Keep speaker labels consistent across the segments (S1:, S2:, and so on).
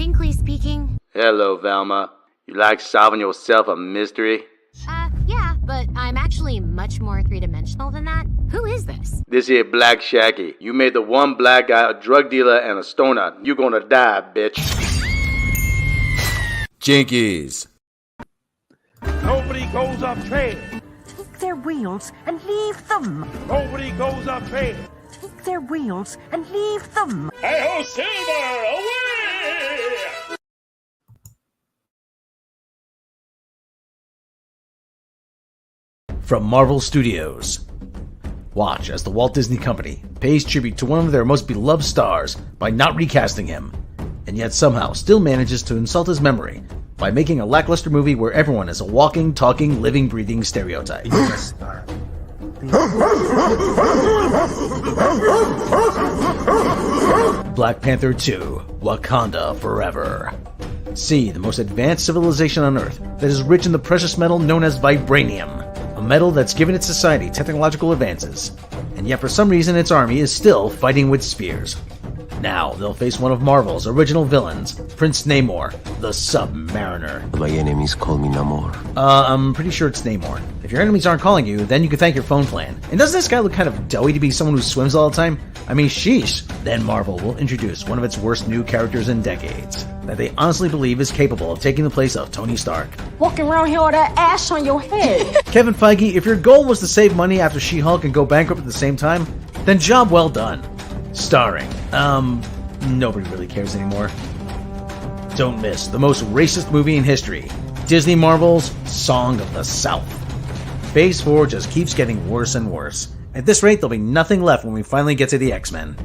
S1: distinctly speaking.
S2: Hello, Velma. You like solving yourself a mystery?
S1: Yeah, but I'm actually much more three-dimensional than that. Who is this?
S2: This here Black Shaggy. You made the one black guy a drug dealer and a stoner. You gonna die, bitch.
S3: Jinkies.
S4: Nobody goes up train.
S5: Take their wheels and leave them.
S4: Nobody goes up train.
S5: Take their wheels and leave them.
S4: Hey-ho, Silver, away!
S6: From Marvel Studios. Watch as the Walt Disney Company pays tribute to one of their most beloved stars by not recasting him, and yet somehow still manages to insult his memory by making a lackluster movie where everyone is a walking, talking, living, breathing stereotype. Black Panther 2: Wakanda Forever. See the most advanced civilization on Earth that is rich in the precious metal known as vibranium, a metal that's given its society technological advances, and yet for some reason its army is still fighting with spears. Now they'll face one of Marvel's original villains, Prince Namor, the Submariner.
S7: My enemies call me Namor.
S6: I'm pretty sure it's Namor. If your enemies aren't calling you, then you can thank your phone plan. And doesn't this guy look kind of doughy to be someone who swims all the time? I mean, sheesh. Then Marvel will introduce one of its worst new characters in decades, that they honestly believe is capable of taking the place of Tony Stark.
S5: Walking around here with that ash on your head.
S6: Kevin Feige, if your goal was to save money after She-Hulk and go bankrupt at the same time, then job well done. Starring, nobody really cares anymore. Don't miss the most racist movie in history, Disney Marvel's Song of the South. Phase 4 just keeps getting worse and worse. At this rate, there'll be nothing left when we finally get to the X-Men.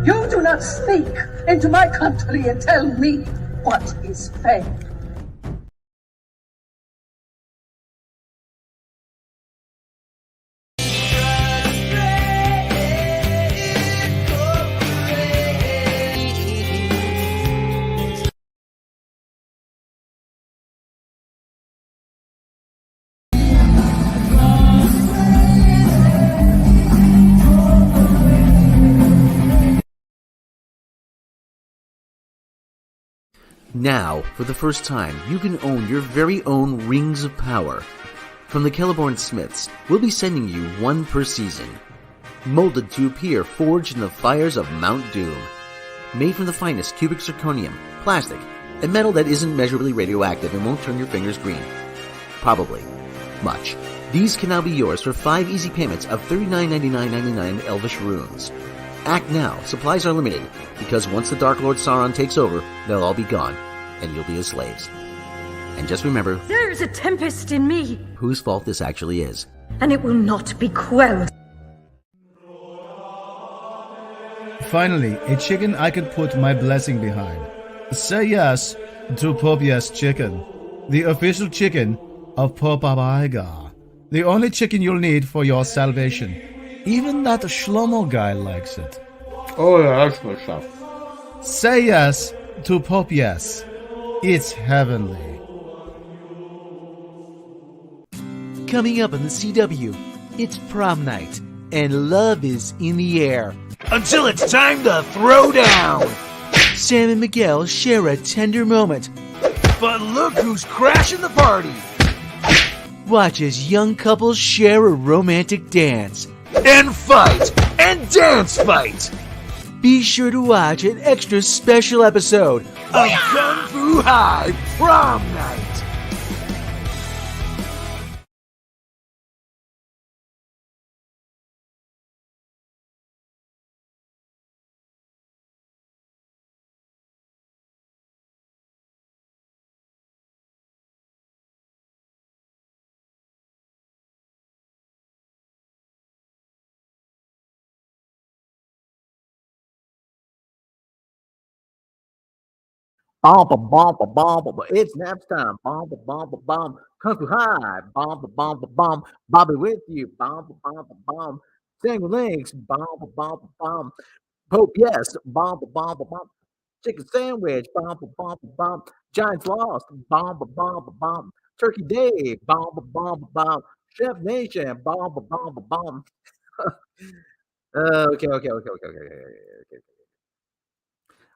S8: You do not speak into my country and tell me what is fair.
S9: Now, for the first time, you can own your very own Rings of Power. From the Celeborn Smiths, we'll be sending you one per season. Molded to appear forged in the fires of Mount Doom. Made from the finest cubic zirconium, plastic, and metal that isn't measurably radioactive and won't turn your fingers green. Probably. Much. These can now be yours for 5 easy payments of $39.99.99 Elvish runes. Act now, supplies are limited, because once the Dark Lord Sauron takes over, they'll all be gone, and you'll be his slaves. And just remember,
S5: There is a tempest in me,
S9: whose fault this actually is.
S5: and it will not be quelled.
S10: Finally, a chicken I can put my blessing behind. Say yes to Pope Yes Chicken, the official chicken of Pope Abaiga. The only chicken you'll need for your salvation. Even that Shlomo guy likes it.
S2: Oh yeah, that's good stuff.
S10: Say yes to Pope Yes. It's heavenly.
S11: Coming up on the CW, it's prom night, and love is in the air. Until it's time to throw down! Sam and Miguel share a tender moment. But look who's crashing the party! Watch as young couples share a romantic dance. And fight! And dance fight! Be sure to watch an extra special episode of Kung Fu High Prom Night!
S6: Bomb, bomb, bomb, bomb, bomb. It's N.A.P.S time. Bomb, bomb, bomb. Kung Fu High. Bomb, bomb, bomb. Bobby with you. Bomb, bomb, bomb. Single links. Bomb, bomb, bomb. Pope Yes. Bomb, bomb, bomb. Chicken sandwich. Bomb, bomb, bomb. Giants lost. Bomb, bomb, bomb. Turkey Day. Bomb, bomb, bomb. Chef Nation. Bomb, bomb, bomb. Okay.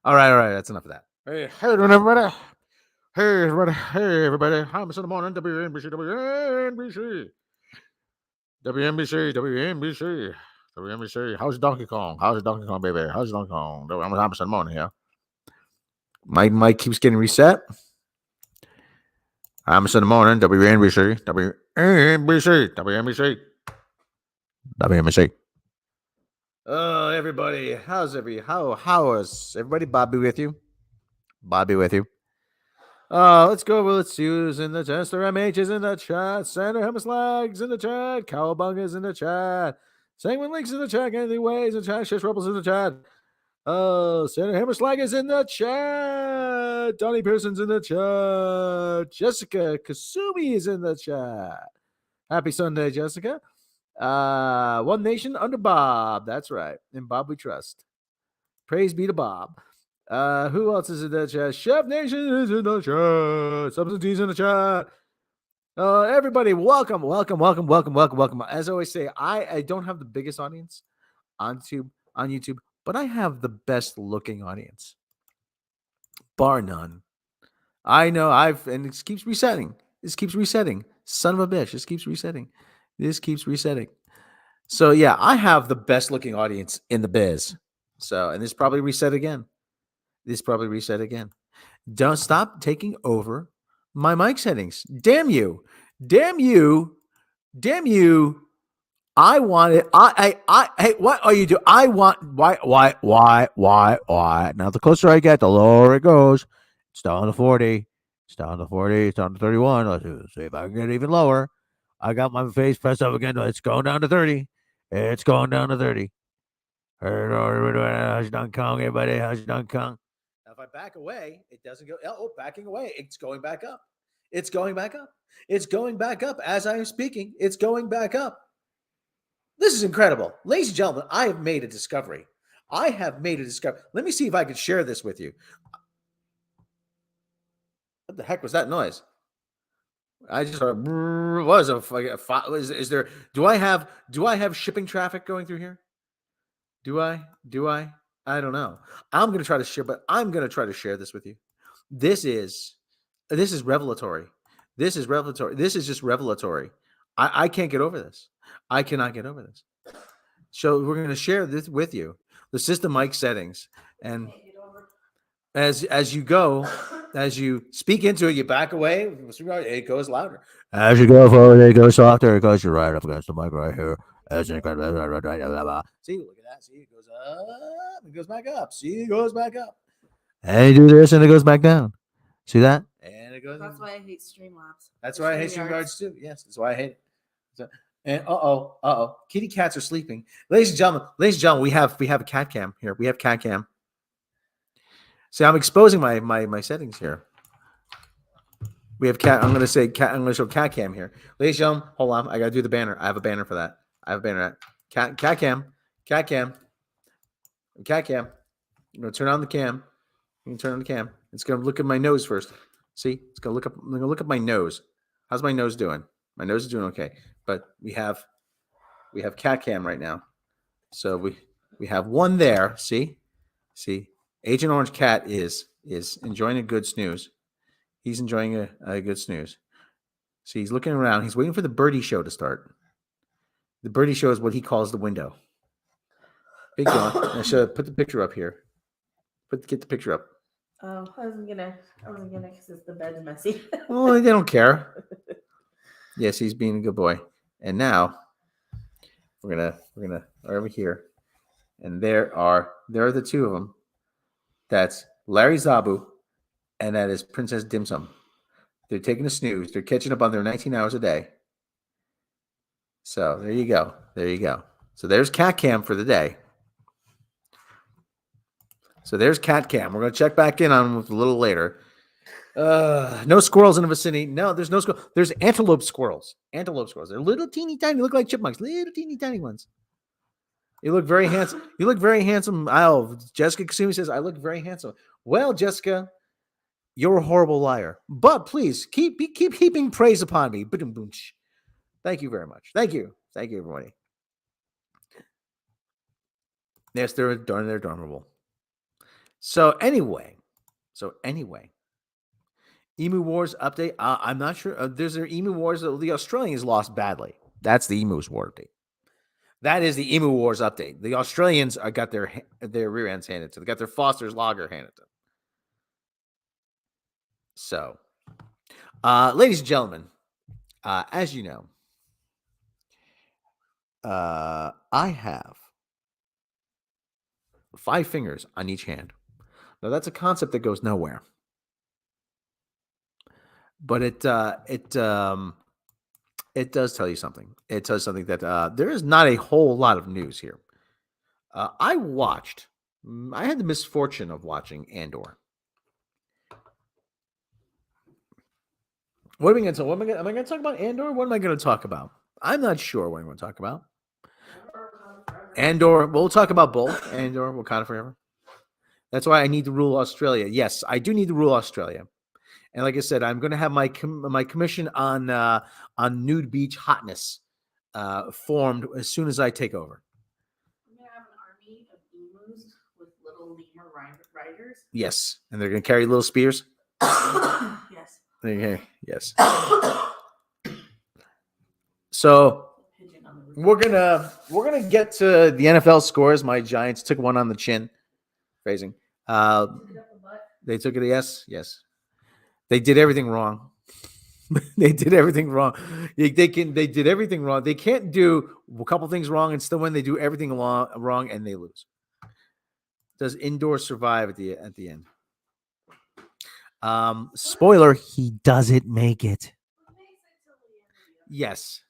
S6: All right. That's enough of that. Hey, hey, everybody. Hey, everybody. Hey, everybody. Hamas in the morning. WNBC, WNBC. WNBC, WNBC. WNBC. How's Donkey Kong? How's Donkey Kong, baby? How's Donkey Kong? I'm Hamas in the morning here. My mic keeps getting reset. Hamas in the morning. WNBC, WNBC, WNBC. WNBC. Oh, everybody. How is everybody? Bobby with you? Bobby with you. Let's go over. Let's see who's in the chat. Star MH is in the chat. Sandra Hemslags in the chat. Cowabunga is in the chat. Sanguine Links in the chat. Anthony Ways in the chat. Shish Rebels in the chat. Sandra Hammerslag is in the chat. Donnie Pearson's in the chat. Jessica Kasumi is in the chat. Happy Sunday, Jessica. One Nation under Bob. That's right. In Bob we trust. Praise be to Bob. Who else is in the chat? Chef Nation is in the chat. Substantees in the chat. Everybody, welcome. As I always say, I don't have the biggest audience on YouTube, but I have the best looking audience, bar none. I know and it keeps resetting. This keeps resetting. Son of a bitch, this keeps resetting. So yeah, I have the best looking audience in the biz. So, and this probably reset again. Don't stop taking over my mic settings. Damn you. I want it. Hey, what are you doing? Why? Now, the closer I get, the lower it goes. It's down to 40. It's down to 31. Let's see if I can get even lower. I got my face pressed up again. It's going down to 30. How's Donkey Kong, everybody? How's Donkey Kong? Now, if I back away, it doesn't go. Oh, backing away. It's going back up. It's going back up as I am speaking. It's going back up. This is incredible. Ladies and gentlemen, I have made a discovery. Let me see if I can share this with you. What the heck was that noise? I just heard, is there, do I have shipping traffic going through here? Do I? I don't know. I'm going to try to share this with you. This is revelatory. This is just revelatory. I can't get over this. I cannot get over this. So we're going to share this with you. The system mic settings. And as you speak into it, you back away, it goes louder. As you go forward, it goes softer. It goes right up against the mic right here. See, look at that. See, it goes up. It goes back up. See, it goes back up. And you do this, and it goes back down. See that? And it goes.
S3: That's why I hate Streamlabs.
S6: That's why I hate StreamYards too. Yes, that's why I hate it. So, and kitty cats are sleeping. Ladies and gentlemen, we have a cat cam here. We have cat cam. See, I'm exposing my settings here. We have cat. I'm going to show cat cam here. Ladies and gentlemen, hold on. I got to do the banner. I have a banner for that. Cat cam. I'm going to turn on the cam. It's going to look at my nose first. See, it's going to look up my nose. How's my nose doing? My nose is doing okay. But we have cat cam right now. So we have one there. See, Agent Orange Cat is enjoying a good snooze. He's enjoying a good snooze. See, he's looking around. He's waiting for the birdie show to start. The birdie show is what he calls the window. Big John. I should put the picture up here. Get the picture up.
S3: Oh, I wasn't gonna because the bed's messy.
S6: Oh, they don't care. Yes, he's being a good boy. And now we're gonna over here, and there are the two of them. That's Larry Zabu, and that is Princess Dim Sum. They're taking a snooze. They're catching up on their 19 hours a day. So there you go. So there's cat cam for the day. So there's cat cam. We're going to check back in on them a little later. No squirrels in the vicinity. No, there's no squirrel. There's antelope squirrels. They're little teeny tiny. Look like chipmunks. Little teeny tiny ones. You look very handsome. Oh, Jessica Kasumi says, I look very handsome. Well, Jessica, you're a horrible liar. But please keep heaping praise upon me. Thank you very much. Thank you, everybody. Yes, they're adorable. So anyway,
S9: So anyway, Emu Wars update. I'm not sure. There's their Emu Wars. The Australians lost badly. That's the Emu's War update. That is the Emu Wars update. The Australians got their rear ends handed to them. They got their Foster's lager handed to them. So, ladies and gentlemen, as you know, I have 5 fingers on each hand. Now that's a concept that goes nowhere, but it does tell you something. It tells something that there is not a whole lot of news here. I had the misfortune of watching Andor. What are we going to talk? Am I going to talk about Andor? What am I going to talk about? I'm not sure what I'm going to talk about. Andor. We'll talk about both. Andor, Wakanda Forever. That's why I need to rule Australia. Yes, I do need to rule Australia. And like I said, I'm going to have my commission on nude beach hotness formed as soon as I take over.
S3: I'm going to have an army of emus with little lemur riders.
S9: Yes, and they're going to carry little spears.
S3: Yes.
S9: Okay. Yes. So we're gonna get to the NFL scores. My Giants took one on the chin, phrasing. They took it. Yes. They did everything wrong. They did everything wrong. They did everything wrong. They can't do a couple things wrong and still win. They do everything wrong and they lose. Does Indoor survive at the end? Spoiler: he doesn't make it. Yes.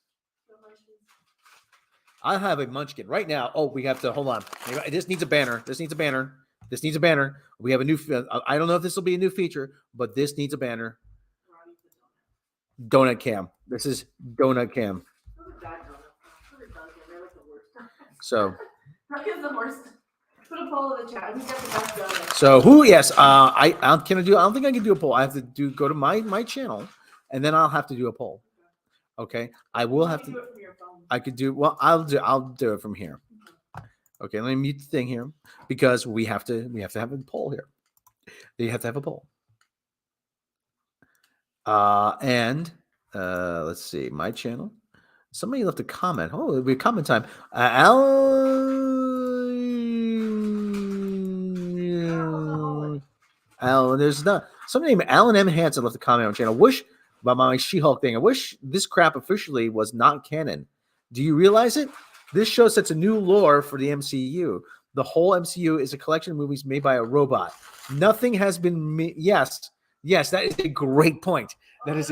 S9: I have a munchkin right now. Oh, we have to hold on. This needs a banner. We have a new. I don't know if this will be a new feature, but this needs a banner. Donut Cam. This is Donut Cam. So.
S3: the worst. Put a poll in the chat. Who's got the best donut?
S9: So who? Yes. I don't think I can do a poll. I have to go to my channel, and then I'll have to do a poll. Okay. I will have to. I could do. Well, I'll do it from here. Okay. Let me mute the thing here because we have to have a poll here. You have to have a poll. And let's see, my channel. Somebody left a comment. Oh, it'll be comment time. Alan, there's not somebody named Alan M. Hansen left a comment on channel. Wish about my She-Hulk thing. I wish this crap officially was not canon. Do you realize it? This show sets a new lore for the MCU. The whole MCU is a collection of movies made by a robot. Nothing has been yes, that is a great point. That is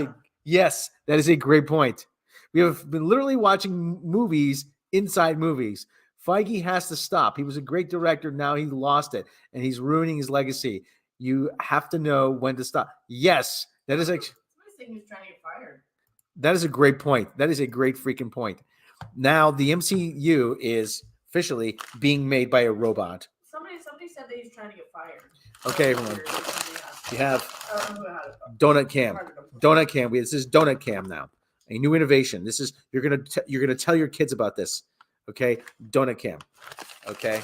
S9: a great point. We have been literally watching movies inside movies. Feige has to stop. He was a great director. Now he lost it, and he's ruining his legacy. You have to know when to stop. Yes, that is actually.
S3: Somebody's saying he's trying to get fired.
S9: That is a great point. That is a great freaking point. Now the MCU is officially being made by a robot.
S3: Somebody said that he's trying to get fired.
S9: Okay, everyone. You have Donut Cam. Donut Cam. This is Donut Cam now. A new innovation. This is you're gonna tell your kids about this. Okay, Donut Cam. Okay,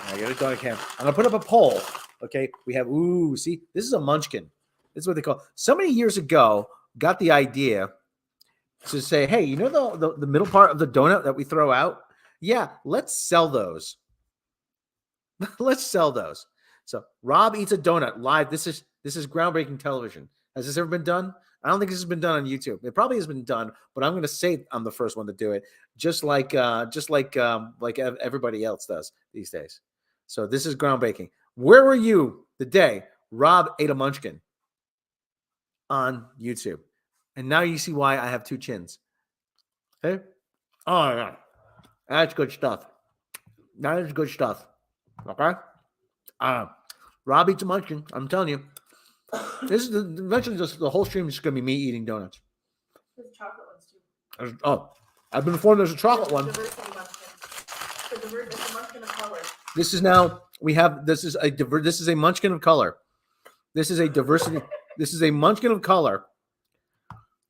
S9: I got a Donut Cam. I'm gonna put up a poll. Okay, we have see, this is a munchkin. This is what they call. So many years ago, got the idea to say, hey, you know the middle part of the donut that we throw out? Yeah, let's sell those. Let's sell those. So Rob eats a donut live. This is groundbreaking television. Has this ever been done? I don't think this has been done on YouTube. It probably has been done, but I'm going to say I'm the first one to do it, just like everybody else does these days. So this is groundbreaking. Where were you the day Rob ate a munchkin on YouTube? And now you see why I have 2 chins. Okay? Oh, yeah. That's good stuff. That is good stuff. Okay? Rob eats a munchkin. I'm telling you. This is eventually just the whole stream is just going to be me eating donuts.
S3: There's chocolate ones too.
S9: Oh, I've been informed there's a chocolate one.
S3: It's a munchkin of color.
S9: This is now, this is a munchkin of color. This is a diversity. This is a munchkin of color.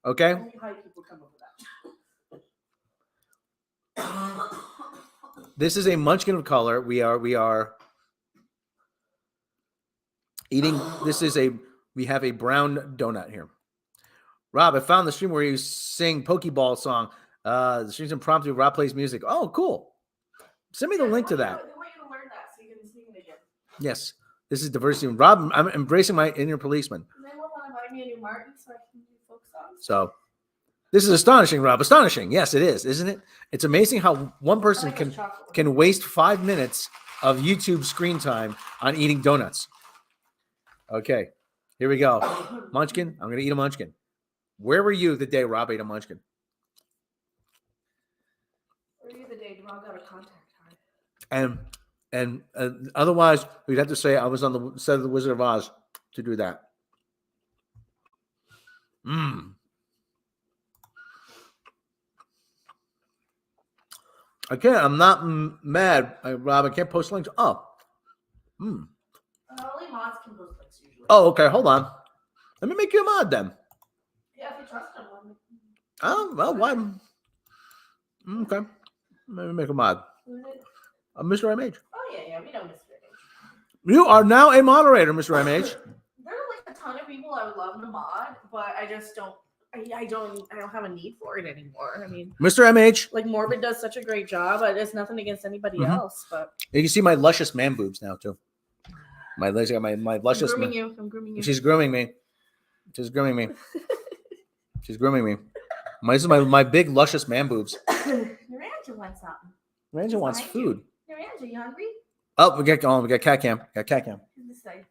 S9: Okay?
S3: How people come up with that.
S9: This is a munchkin of color. We are Eating. We have a brown donut here. Rob, I found the stream where you sing Pokeball song. The stream's impromptu. Rob plays music. Oh, cool. Send me the link to that.
S3: They want you to learn that so you can sing it again.
S9: Yes. This is diversity. Rob, I'm embracing my inner policeman.
S3: And they will want to buy me a new Martin so I can do folk songs.
S9: So this is astonishing, Rob. Astonishing. Yes, it is, isn't it? It's amazing how one person can waste 5 minutes of YouTube screen time on eating donuts. Okay, here we go. Munchkin. I'm going to eat a munchkin. Where were you the day Rob ate a munchkin?
S3: Where were you the day Rob got a contact high?
S9: And otherwise, we'd have to say I was on the set of The Wizard of Oz to do that. Okay, I'm not mad, Rob. I can't post links. Oh.
S3: Only mods can post links usually.
S9: Oh, okay. Hold on. Let me make you a mod then.
S3: Yeah, if you trust them.
S9: Oh, well, why? Okay. Let me make a mod. Mr. MH.
S3: Oh, yeah, we know Mr. MH.
S9: You are now a moderator, Mr. MH.
S3: There are like a ton of people I would love to mod, but I just don't. I don't have a need for it anymore. I mean,
S9: Mr. MH.
S3: Like Morbid does such a great job. It's nothing against anybody else, but
S9: you can see my luscious man boobs now too. My luscious.
S3: I'm grooming you.
S9: She's grooming me. She's grooming me. She's grooming me. This is my big luscious man boobs.
S3: Naranja wants something.
S9: Naranja wants food.
S3: Naranja, you hungry?
S9: Oh, we got cat cam. Cat cam.
S3: This side.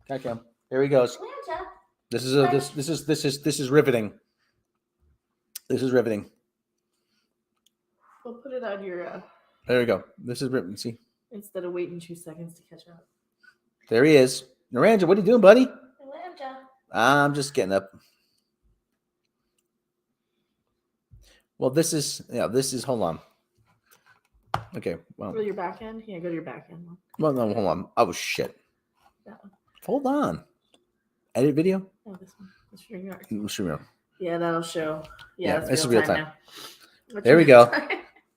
S9: Cat cam. Here he goes.
S3: Naranja.
S9: This is riveting. This is riveting.
S3: We'll put it on your.
S9: There we go. This is riveting. See.
S3: Instead of waiting 2 seconds to catch up.
S9: There he is. Naranja, what are you doing, buddy?
S3: Naranja.
S9: I'm just getting up. Well, this is hold on. Okay. Well,
S3: go to your back end? Yeah, go to your back end.
S9: Well, no, hold on. Oh, shit.
S3: That one.
S9: Hold on. Edit video?
S3: Oh, this one.
S9: StreamYard.
S3: Yeah, that'll show. Yeah,
S9: this is real time.
S3: There
S9: we go.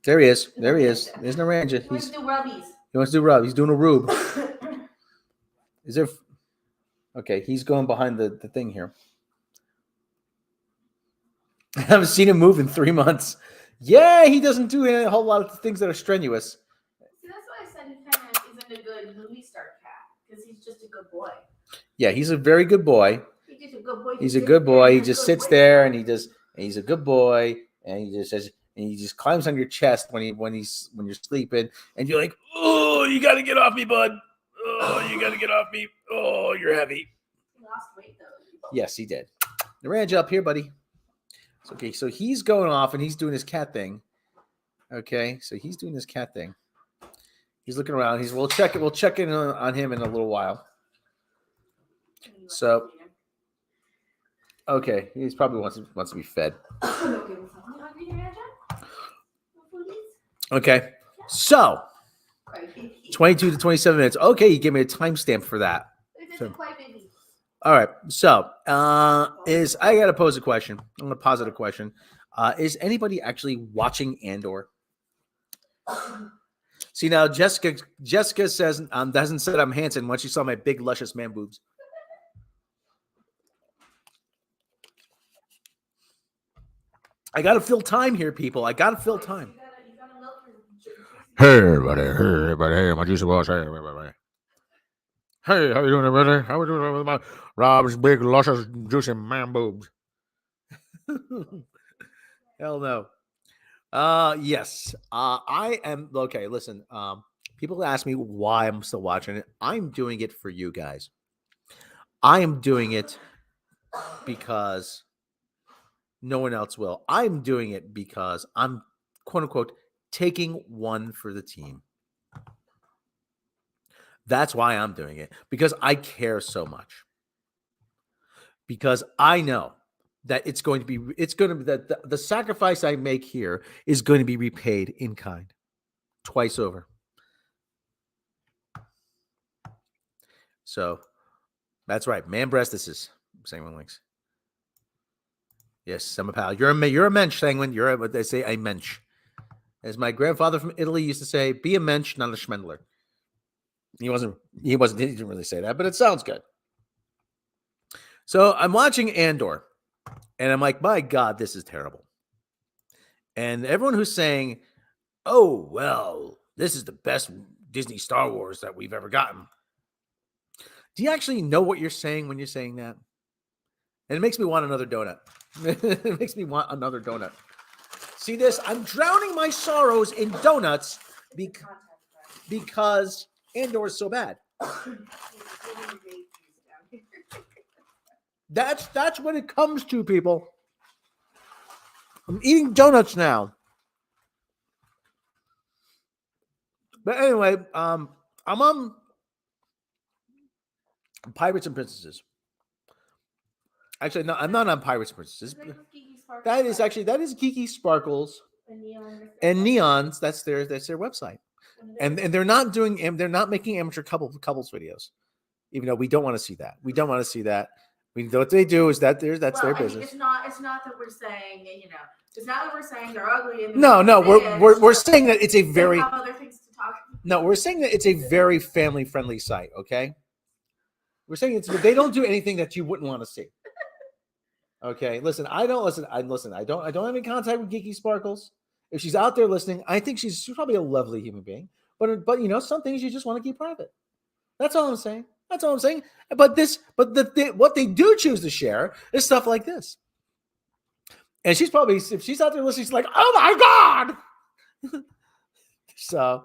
S9: There he is. There he is. There's Naranja.
S3: He wants to do rubbies.
S9: He wants to do rub. He's doing a rube. Is there... Okay, he's going behind the thing here. I haven't seen him move in 3 months. Yeah, he doesn't do a whole lot of things that are strenuous.
S3: See, that's why I said he kind of isn't a good movie star cat, because he's just a good boy.
S9: Yeah, he's a very good boy.
S3: He's just a good boy.
S9: He's a good boy. He just sits there and he's a good boy, and he just says, and he just climbs on your chest when you're sleeping, and you're like, oh, you got to get off me, bud. Oh, you got to get off me. Oh, you're heavy.
S3: He lost weight though.
S9: Yes, he did. Naranja up here, buddy. Okay, so he's going off and he's doing his cat thing. Okay, so he's doing his cat thing. He's looking around. We'll check in on him in a little while. So, okay, he probably wants to be fed. Okay, so 22 to 27 minutes. Okay, you gave me a timestamp for that. So, all right, so I got to pose a question. I'm going to posit a question. Is anybody actually watching Andor? See, now Jessica says doesn't say I'm handsome once she saw my big luscious man boobs. I got to fill time here, people. I got to fill time.
S12: Hey, everybody, my juicy boss. Hey, everybody. Hey, how you doing, everybody? How we doing with my Rob's big, luscious, juicy man boobs?
S9: Hell no. Yes. I am okay. Listen, people ask me why I'm still watching it. I'm doing it for you guys. I am doing it because no one else will. I'm doing it because I'm, quote unquote, taking one for the team. That's why I'm doing it, because I care so much. Because I know that that the sacrifice I make here is going to be repaid in kind twice over. So that's right. Man breastises. Sanguine links. Yes, I'm a pal. You're a mensch, Sanguine. You're what they say, a mensch. As my grandfather from Italy used to say, be a mensch, not a schmendler. He didn't really say that, but it sounds good. So I'm watching Andor, and I'm like, my God, this is terrible. And everyone who's saying, oh, well, this is the best Disney Star Wars that we've ever gotten. Do you actually know what you're saying when you're saying that? And it makes me want another donut. It makes me want another donut. See this? I'm drowning my sorrows in donuts because Andor is so bad. That's what it comes to, people. I'm eating donuts now. But anyway, I'm on Pirates and Princesses. Actually, no, I'm not on Pirates and Princesses. That is Kiki Sparkles and Neons. That's their website, and they're not making amateur couples videos, even though we don't want to see that. We don't want to see that. What they do is that's their business.
S3: It's not that we're saying, it's not that we're saying they're ugly. And
S9: No, we're saying that it's a very
S3: have other things to talk about.
S9: no. We're saying that it's a very family friendly site. Okay, we're saying they don't do anything that you wouldn't want to see. Okay, listen. I don't have any contact with Geeky Sparkles. If she's out there listening, I think she's probably a lovely human being. But some things you just want to keep private. That's all I'm saying. But what they do choose to share is stuff like this. And she's probably, if she's out there listening, she's like, oh my God. So,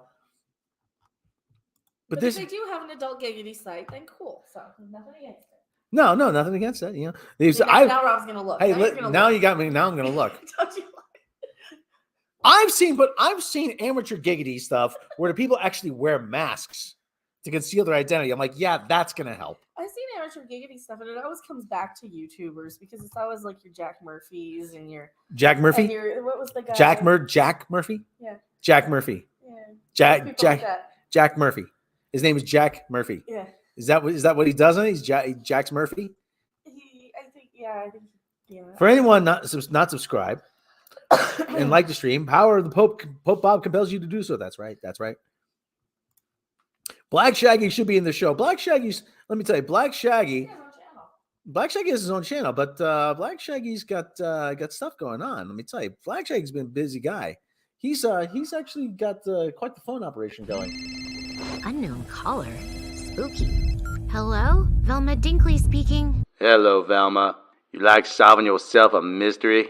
S3: But if they do have an adult giggity site, then cool. So nothing against it.
S9: No, nothing against that.
S3: Now Rob's gonna look.
S9: Hey, now you got me. Now I'm gonna look.
S3: Don't you
S9: I've seen amateur giggity stuff where the people actually wear masks to conceal their identity. I'm like, yeah, that's gonna help.
S3: I've seen amateur giggity stuff, and it always comes back to YouTubers because it's always like your Jack Murphys and your
S9: Jack Murphy.
S3: And what was the guy?
S9: Jack Murphy.
S3: Yeah.
S9: Jack Murphy.
S3: Yeah.
S9: Jack Murphy. His name is Jack Murphy.
S3: Yeah.
S9: Is that what he does? He's Jack's Murphy.
S3: I think.
S9: For anyone not subscribed and like the stream, power of the Pope Bob compels you to do so. That's right. Black Shaggy should be in the show. Black Shaggy's, let me tell you, Black Shaggy has his own channel, but Black Shaggy's got stuff going on. Let me tell you, Black Shaggy's been a busy guy. He's actually got quite the phone operation going.
S1: Unknown caller. Spooky. Hello? Velma Dinkley speaking.
S2: Hello, Velma. You like solving yourself a mystery?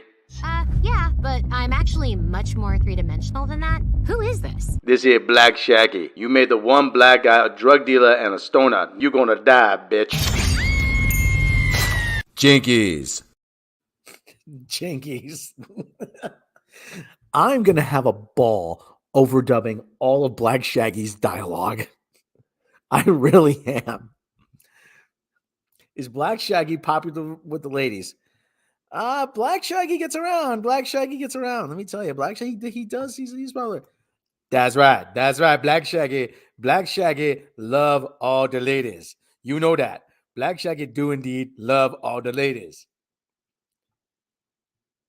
S1: Yeah, but I'm actually much more three-dimensional than that. Who is this?
S2: This here Black Shaggy. You made the one black guy a drug dealer and a stoner. You gonna die, bitch.
S9: Jinkies. I'm gonna have a ball overdubbing all of Black Shaggy's dialogue. I really am. Is Black Shaggy popular with the ladies? Black Shaggy gets around. Let me tell you, Black Shaggy, he's popular. That's right. Black Shaggy love all the ladies. You know that. Black Shaggy do indeed love all the ladies.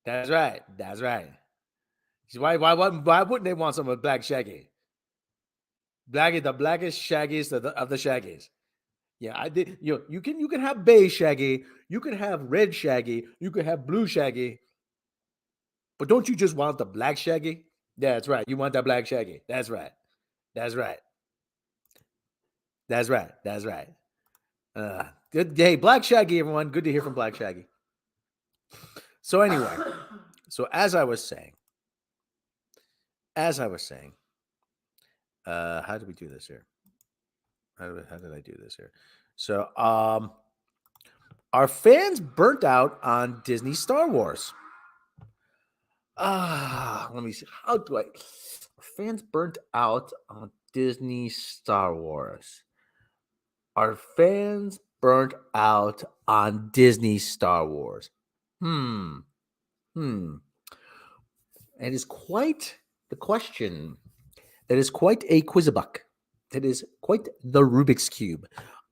S9: That's right. Why wouldn't they want some of Black Shaggy? The blackest shaggiest of the shaggies. Yeah, I did. You can have beige Shaggy, you can have red Shaggy, you can have blue Shaggy, but don't you just want the Black Shaggy? Yeah, that's right. You want that Black Shaggy. That's right. Good day, Black Shaggy, everyone. Good to hear from Black Shaggy. So anyway, as I was saying, how did we do this here? How did I do this here? So, are fans burnt out on Disney Star Wars? Let me see. How do I? Are fans burnt out on Disney Star Wars? Are fans burnt out on Disney Star Wars? It is quite the question. That is quite a quizzabuck. That is quite the Rubik's Cube.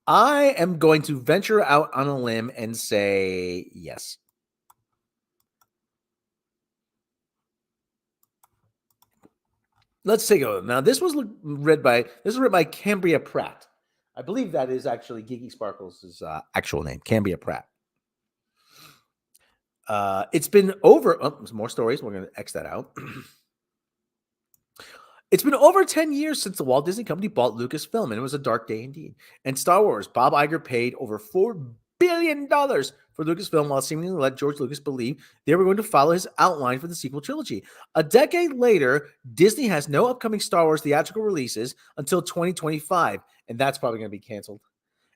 S9: I am going to venture out on a limb and say yes. Let's take a look. Now, this was written by Cambria Pratt. I believe that is actually Geeky Sparkles' actual name, Cambia Pratt. It's been over. Oh, there's more stories. We're going to X that out. It's been over 10 years since the Walt Disney Company bought Lucasfilm, and it was a dark day indeed. And Star Wars, Bob Iger paid over $4 billion for Lucasfilm while seemingly let George Lucas believe they were going to follow his outline for the sequel trilogy. A decade later, Disney has no upcoming Star Wars theatrical releases until 2025, and that's probably going to be canceled.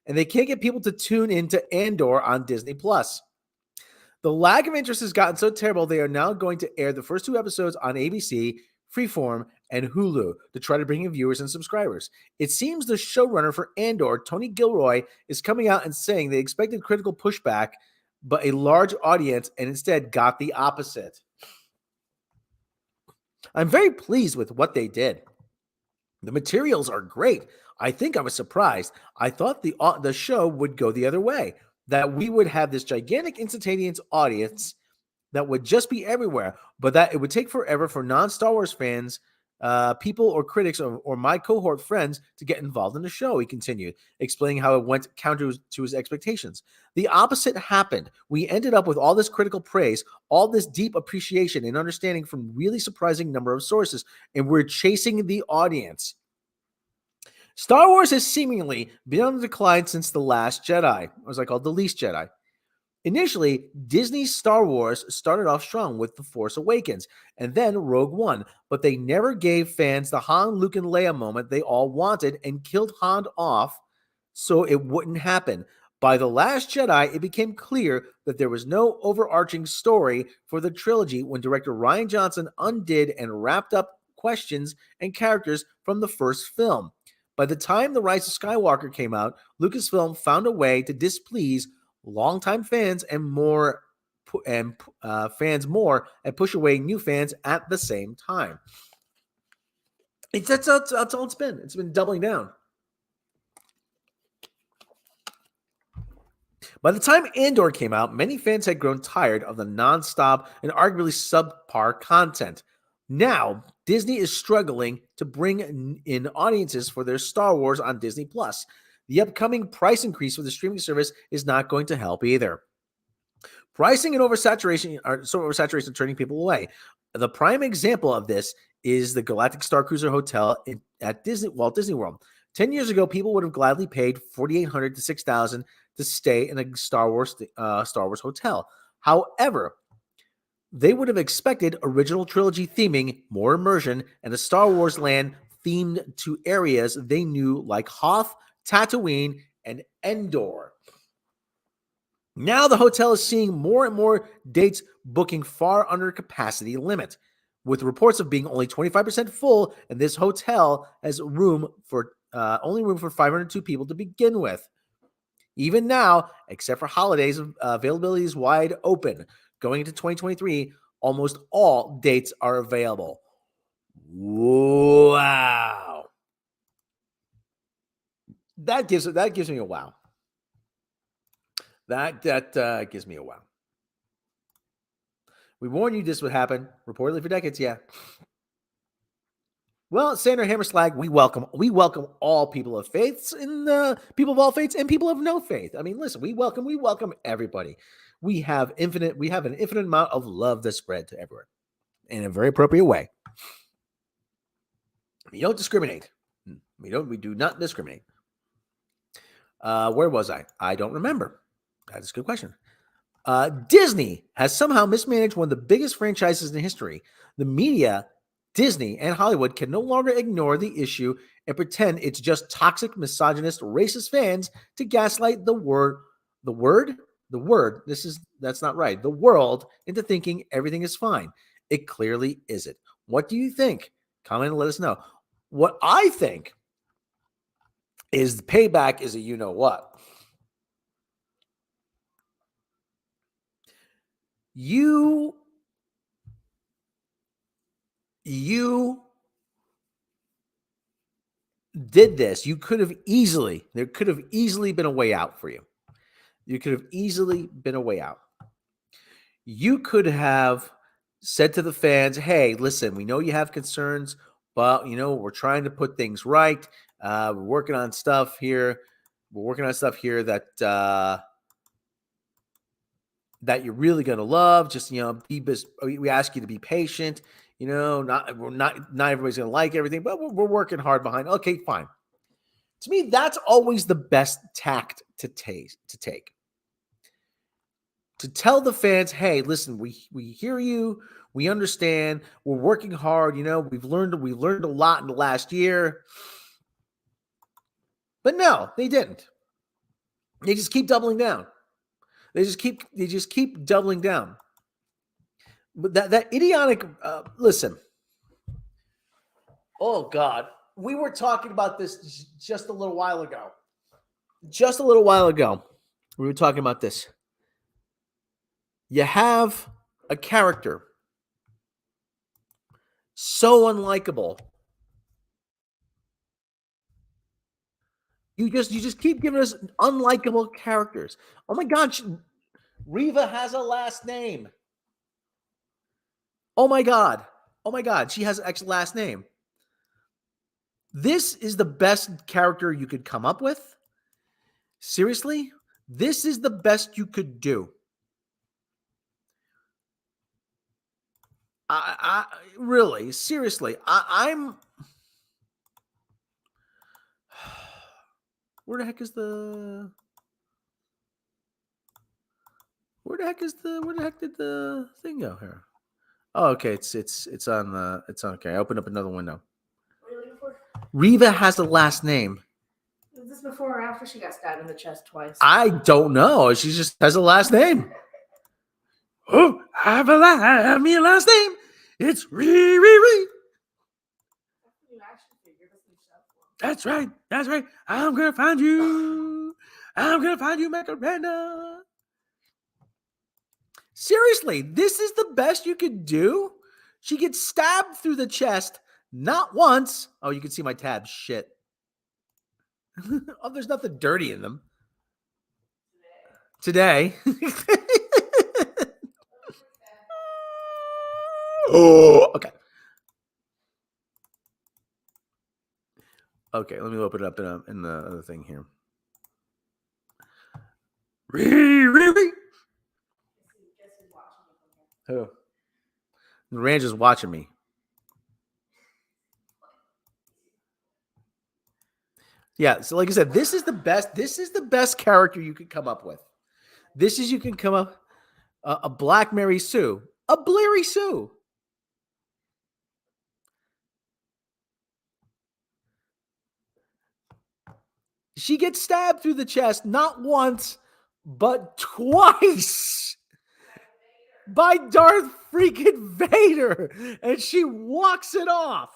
S9: And they can't get people to tune into Andor on Disney+. The lack of interest has gotten so terrible, they are now going to air the first 2 episodes on ABC, Freeform, and Hulu to try to bring in viewers and subscribers. It seems the showrunner for Andor, Tony Gilroy, is coming out and saying they expected critical pushback, but a large audience, and instead got the opposite. I'm very pleased with what they did. The materials are great. I think I was surprised. I thought the show would go the other way, that we would have this gigantic instantaneous audience that would just be everywhere, but that it would take forever for non-Star Wars fans, people or critics or my cohort friends to get involved in the show, he continued, explaining how it went counter to his expectations. The opposite happened. We ended up with all this critical praise, all this deep appreciation and understanding from really surprising number of sources, and we're chasing the audience. Star Wars has seemingly been on the decline since The Last Jedi, or as I call it, The Least Jedi. Initially, Disney's Star Wars started off strong with The Force Awakens and then Rogue One, but they never gave fans the Han, Luke, and Leia moment they all wanted and killed Han off so it wouldn't happen. By The Last Jedi, it became clear that there was no overarching story for the trilogy when director Rian Johnson undid and wrapped up questions and characters from the first film. By the time The Rise of Skywalker came out, Lucasfilm found a way to displease longtime fans and push away new fans at the same time. That's all it's been. It's been doubling down. By the time Andor came out, many fans had grown tired of the nonstop and arguably subpar content. Now, Disney is struggling to bring in audiences for their Star Wars on Disney+. The upcoming price increase for the streaming service is not going to help either. Pricing and oversaturation are turning people away. The prime example of this is the Galactic Star Cruiser Hotel at Walt Disney World. 10 years ago, people would have gladly paid $4,800 to $6,000 to stay in a Star Wars hotel. However, they would have expected original trilogy theming, more immersion, and a Star Wars land themed to areas they knew like Hoth, Tatooine, and Endor. Now the hotel is seeing more and more dates booking far under capacity limit, with reports of being only 25% full, and this hotel has only room for 502 people to begin with. Even now, except for holidays, availability is wide open. Going into 2023, almost all dates are available. Wow. That gives me a wow. That gives me a wow. We warned you this would happen, reportedly for decades. Yeah. Well, Sandra Hammerslag, we welcome all people of faiths and people of all faiths and people of no faith. I mean, listen, we welcome everybody. We have an infinite amount of love that's spread to everyone in a very appropriate way. We don't discriminate. We do not discriminate. Where was I? I don't remember. That's a good question. Disney has somehow mismanaged one of the biggest franchises in history. The media, Disney, and Hollywood can no longer ignore the issue and pretend it's just toxic, misogynist, racist fans to gaslight the world into thinking everything is fine. It clearly isn't. What do you think? Comment and let us know. What I think is the payback is a you-know-what. You did this. There could have easily been a way out for you. You could have easily been a way out. You could have said to the fans, hey, listen, we know you have concerns, but, we're trying to put things right. We're working on stuff here. we're working on stuff here that that you're really gonna love. Just we ask you to be patient. Not everybody's gonna like everything, but we're working hard behind. Okay, fine. To me, that's always the best tact to take. To tell the fans, hey, listen, we hear you, we understand, we're working hard. We've learned a lot in the last year. But no, they didn't. They just keep doubling down. They just keep doubling down. But that idiotic. Listen. Oh God, we were talking about this just a little while ago. We were talking about this. You have a character so unlikable. You just keep giving us unlikable characters. Oh my God, Reva has a last name. Oh my God, she has an actual last name. This is the best character you could come up with. Seriously, this is the best you could do. I really, seriously, I'm. Where the heck did the thing go here? Oh, okay. It's on okay. I opened up another window.
S3: What are you looking for?
S9: Reva has a last name.
S3: Is this before or after she got stabbed in the chest twice?
S9: I don't know. She just has a last name. Oh, I have me a last name. It's Riri. That's right. I'm gonna find you. Macarena. Seriously, this is the best you could do? She gets stabbed through the chest, not once. Oh, you can see my tabs. Shit. Oh, there's nothing dirty in them. Today. Oh, okay. Okay, let me open it up in the other thing here. Really? Who? The Ranger's watching me. Yeah, so like I said, this is the best character you could come up with. You can come up a Black Mary Sue, a Blairy Sue. She gets stabbed through the chest not once, but twice by Darth freaking Vader, and she walks it off.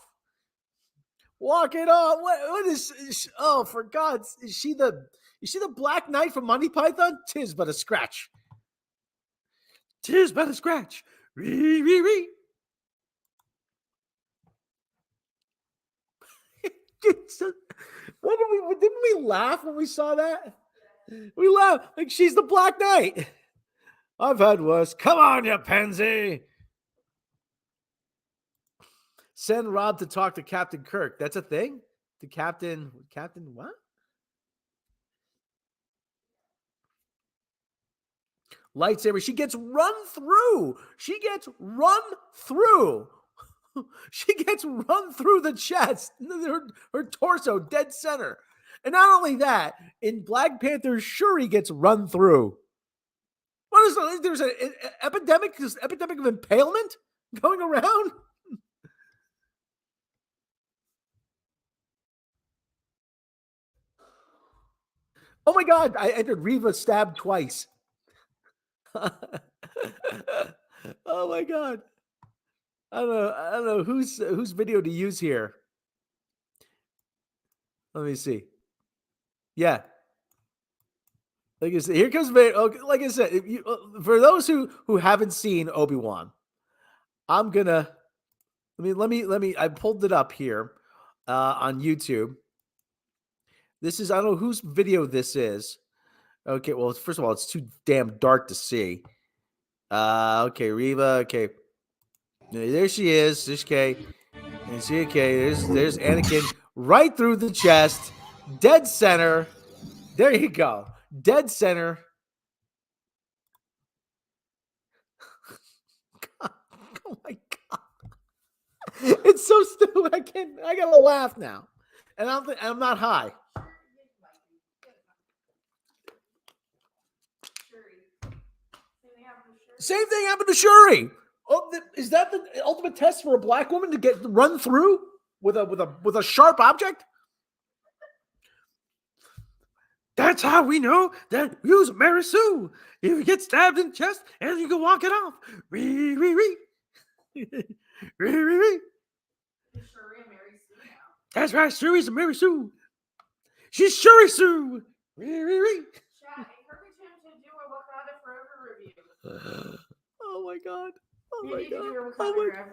S9: What is? Oh, for God's! Is she the Black Knight from Monty Python? 'Tis but a scratch. Ree. Didn't we laugh when we saw that? We laughed like she's the Black Knight. I've had worse. Come on, you pansy. Send Rob to talk to Captain Kirk. That's a thing? To Captain what? Lightsaber. She gets run through. She gets run through the chest, her torso, dead center. And not only that, in Black Panther, Shuri gets run through. What is there's an epidemic of impalement going around? Oh my God, I entered Reva stabbed twice. Oh my God. I don't know whose video to use here. Let me see. Yeah. Like I said, here comes Vader. Like I said, for those who haven't seen Obi-Wan, I'm gonna let me. I pulled it up here on YouTube. This is, I don't know whose video this is. Okay, well, first of all, it's too damn dark to see. Okay, Reva. Okay, there she is. There's Kay. And there's Anakin right through the chest, dead center.
S6: There you go. Dead center. God, oh my God. It's so stupid. I gotta laugh now. And I'm not high. Same thing happened to Shuri. Oh, is that the ultimate test for a black woman to get run through with a sharp object? That's how we know that you's Mary Sue. You get stabbed in the chest and you can walk it off. Ree, ree, ree. Ree, ree, ree. That's right, Shuri's a Mary Sue. She's Shuri Sue. Ree, ree, ree. Oh my God. Oh my God. Oh my God.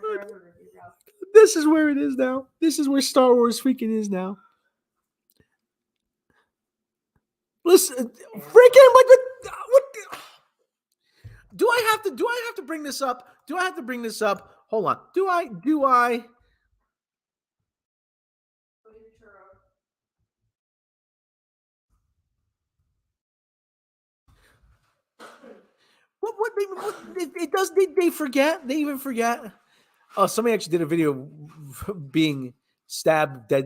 S6: This is where it is now. This is where Star Wars freaking is now. Listen, freaking like what do I have to bring this up? Do I have to bring this up? Hold on. Do I they forget? They even forget. Oh, somebody actually did a video being stabbed by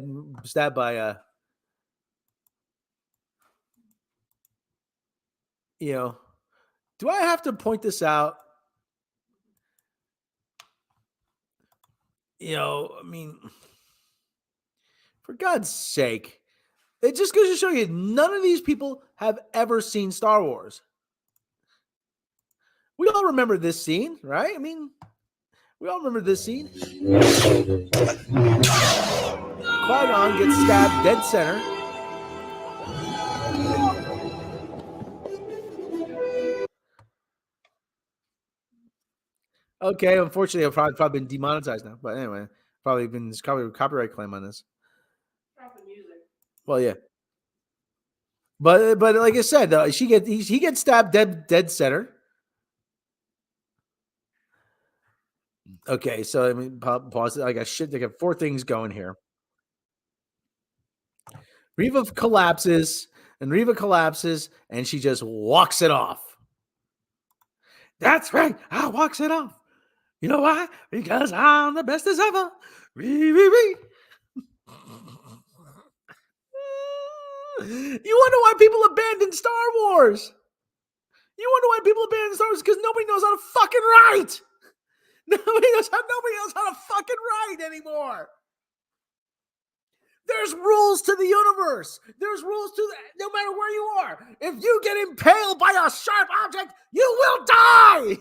S6: do I have to point this out? I mean, for God's sake, it just goes to show you none of these people have ever seen Star Wars. We all remember this scene, right? I mean, we all remember this scene. Qui-Gon gets stabbed dead center. Okay, unfortunately, I've probably been demonetized now. But anyway, probably been a copyright claim on this. Well, yeah. But like I said, he gets stabbed dead center. Okay, so I mean, pause. I got shit. They got 4 things going here. Reva collapses, and she just walks it off. That's right. I walks it off. You know why? Because I'm the best as ever. Ree, ree, ree. You wonder why people abandon Star Wars? Because nobody knows how to fucking write. Nobody knows how to fucking write anymore. There's rules to the universe. There's rules to no matter where you are. If you get impaled by a sharp object, you will die.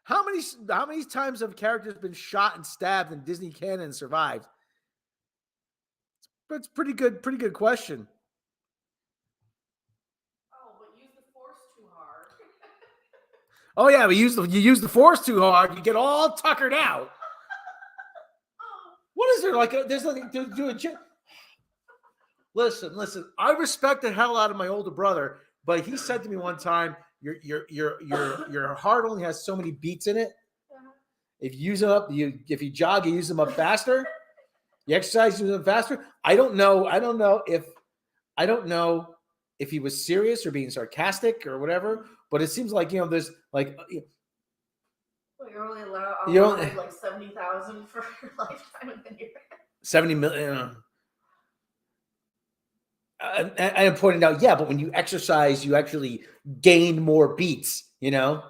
S6: How many times have characters been shot and stabbed in Disney canon and survived? That's pretty good question.
S3: Oh, but use the Force too hard.
S6: Oh yeah, but you use the Force too hard, you get all tuckered out. What is there like? There's nothing to do a. Listen. I respect the hell out of my older brother, but he said to me one time, Your heart only has so many beats in it. If you use them up, if you jog, you use them up faster. You exercise, you use them faster. I don't know if he was serious or being sarcastic or whatever. But it seems like there's like.
S3: Well, you're only allowed like 70,000 for your lifetime, and then you're
S6: 70 million. I pointed out, yeah, but when you exercise, you actually gain more beats, And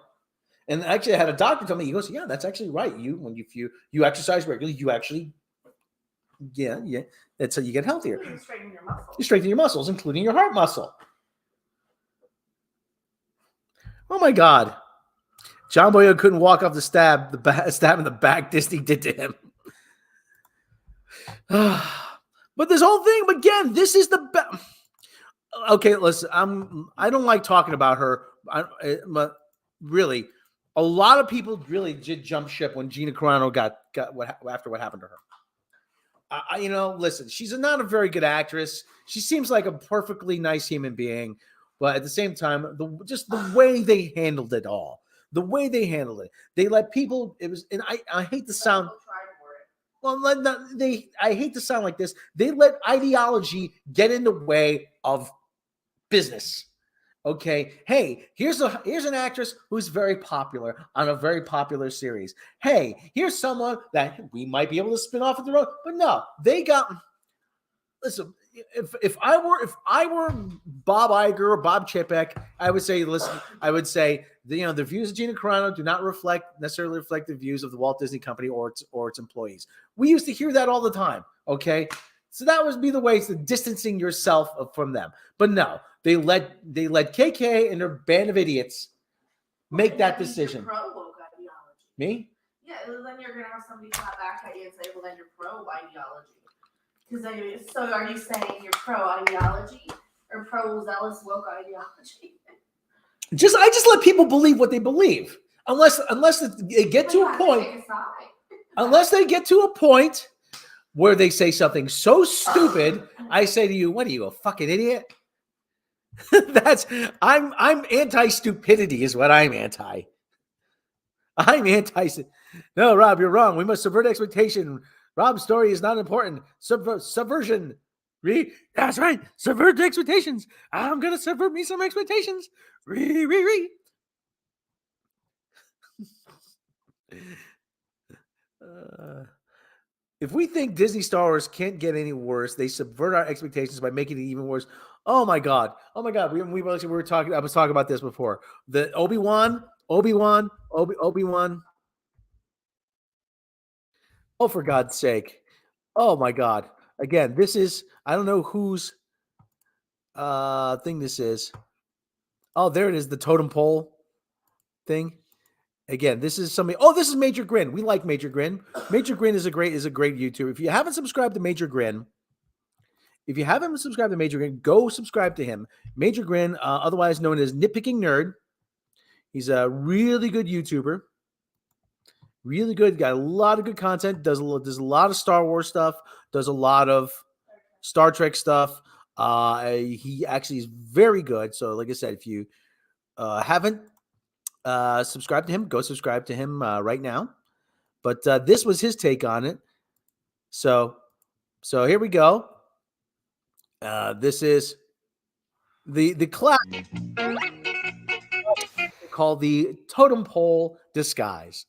S6: actually, I had a doctor tell me, he goes, yeah, that's actually right. When you exercise regularly, you actually, yeah, that's how you get healthier.
S3: You strengthen your muscles.
S6: You strengthen your muscles, including your heart muscle. Oh my God, John Boyega couldn't walk off the stab in the back Disney did to him. But this whole thing, again, this is the best. Okay, listen, I don't like talking about her, but really, a lot of people really did jump ship when Gina Carano got after what happened to her. Listen, she's not a very good actress. She seems like a perfectly nice human being, but at the same time, the way they handled it all, they let people. It was, and I hate the sound. Well, I hate to sound like this. They let ideology get in the way of business. Okay. Hey, here's an actress who's very popular on a very popular series. Hey, here's someone that we might be able to spin off at the road, but no, they got. Listen, if I were Bob Iger or Bob Chapek, I would say, listen, I would say the views of Gina Carano do not necessarily reflect the views of the Walt Disney Company or its employees. We used to hear that all the time. Okay, so that would be the way to distancing yourself from them. But no, they let KK and their band of idiots make that decision.
S3: Pro-woke ideology.
S6: Me?
S3: Yeah, then you're gonna have somebody clap back at you and say, "Well, then you're pro ideology." So are you saying you're pro ideology or pro zealous woke ideology?
S6: I just let people believe what they believe, unless they get to a point. Unless they get to a point where they say something so stupid, I say to you, "What are you, a fucking idiot?" I'm anti-stupidity is what I'm anti. I'm anti. No, Rob, you're wrong. We must subvert expectation. Rob's story is not important. Subversion. That's right. Subvert the expectations. I'm going to subvert me some expectations. If we think Disney Star Wars can't get any worse, they subvert our expectations by making it even worse. Oh my God. We were talking. I was talking about this before. The Obi-Wan. Oh, for God's sake. Oh my God. Again, this is, I don't know whose thing this is. Oh, there it is, the totem pole thing. Again, this is something. Oh, this is Major Grin. We like Major Grin. Major Grin is a great YouTuber. If you haven't subscribed to Major Grin, go subscribe to him. Major Grin, otherwise known as Nitpicking Nerd. He's a really good YouTuber. Really good. Got a lot of good content. Does a lot of Star Wars stuff. Does a lot of Star Trek stuff. He actually is very good. So, like I said, if you haven't subscribed to him, go subscribe to him right now. But this was his take on it. So here we go. This is the class called the totem pole disguise.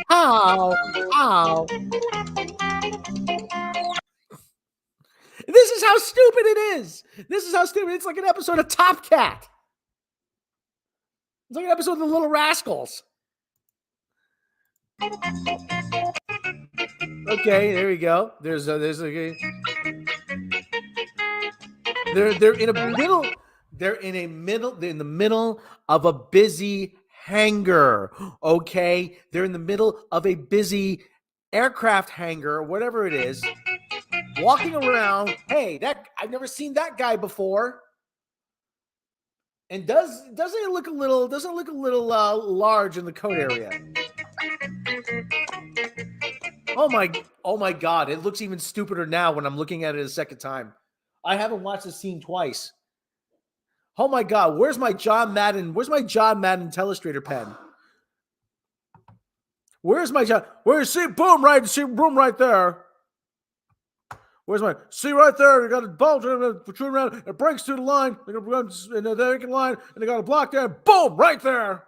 S6: How? This is how stupid it is. This is how stupid. It's like an episode of Top Cat. It's like an episode of The Little Rascals. Okay, there we go. There's a they're in the middle of a busy hangar. Okay, they're in the middle of a busy aircraft hangar, whatever it is. Walking around. Hey, I've never seen that guy before. And doesn't it look a little large in the coat area? Oh my God! It looks even stupider now when I'm looking at it a second time. I haven't watched the scene twice. Oh my God! Where's my John Madden Telestrator pen? Where's my John? Boom right there. Where's my? See right there. You got a bulge protruding around. It breaks through the line. In the vacant line, and they got a block there. Boom! Right there.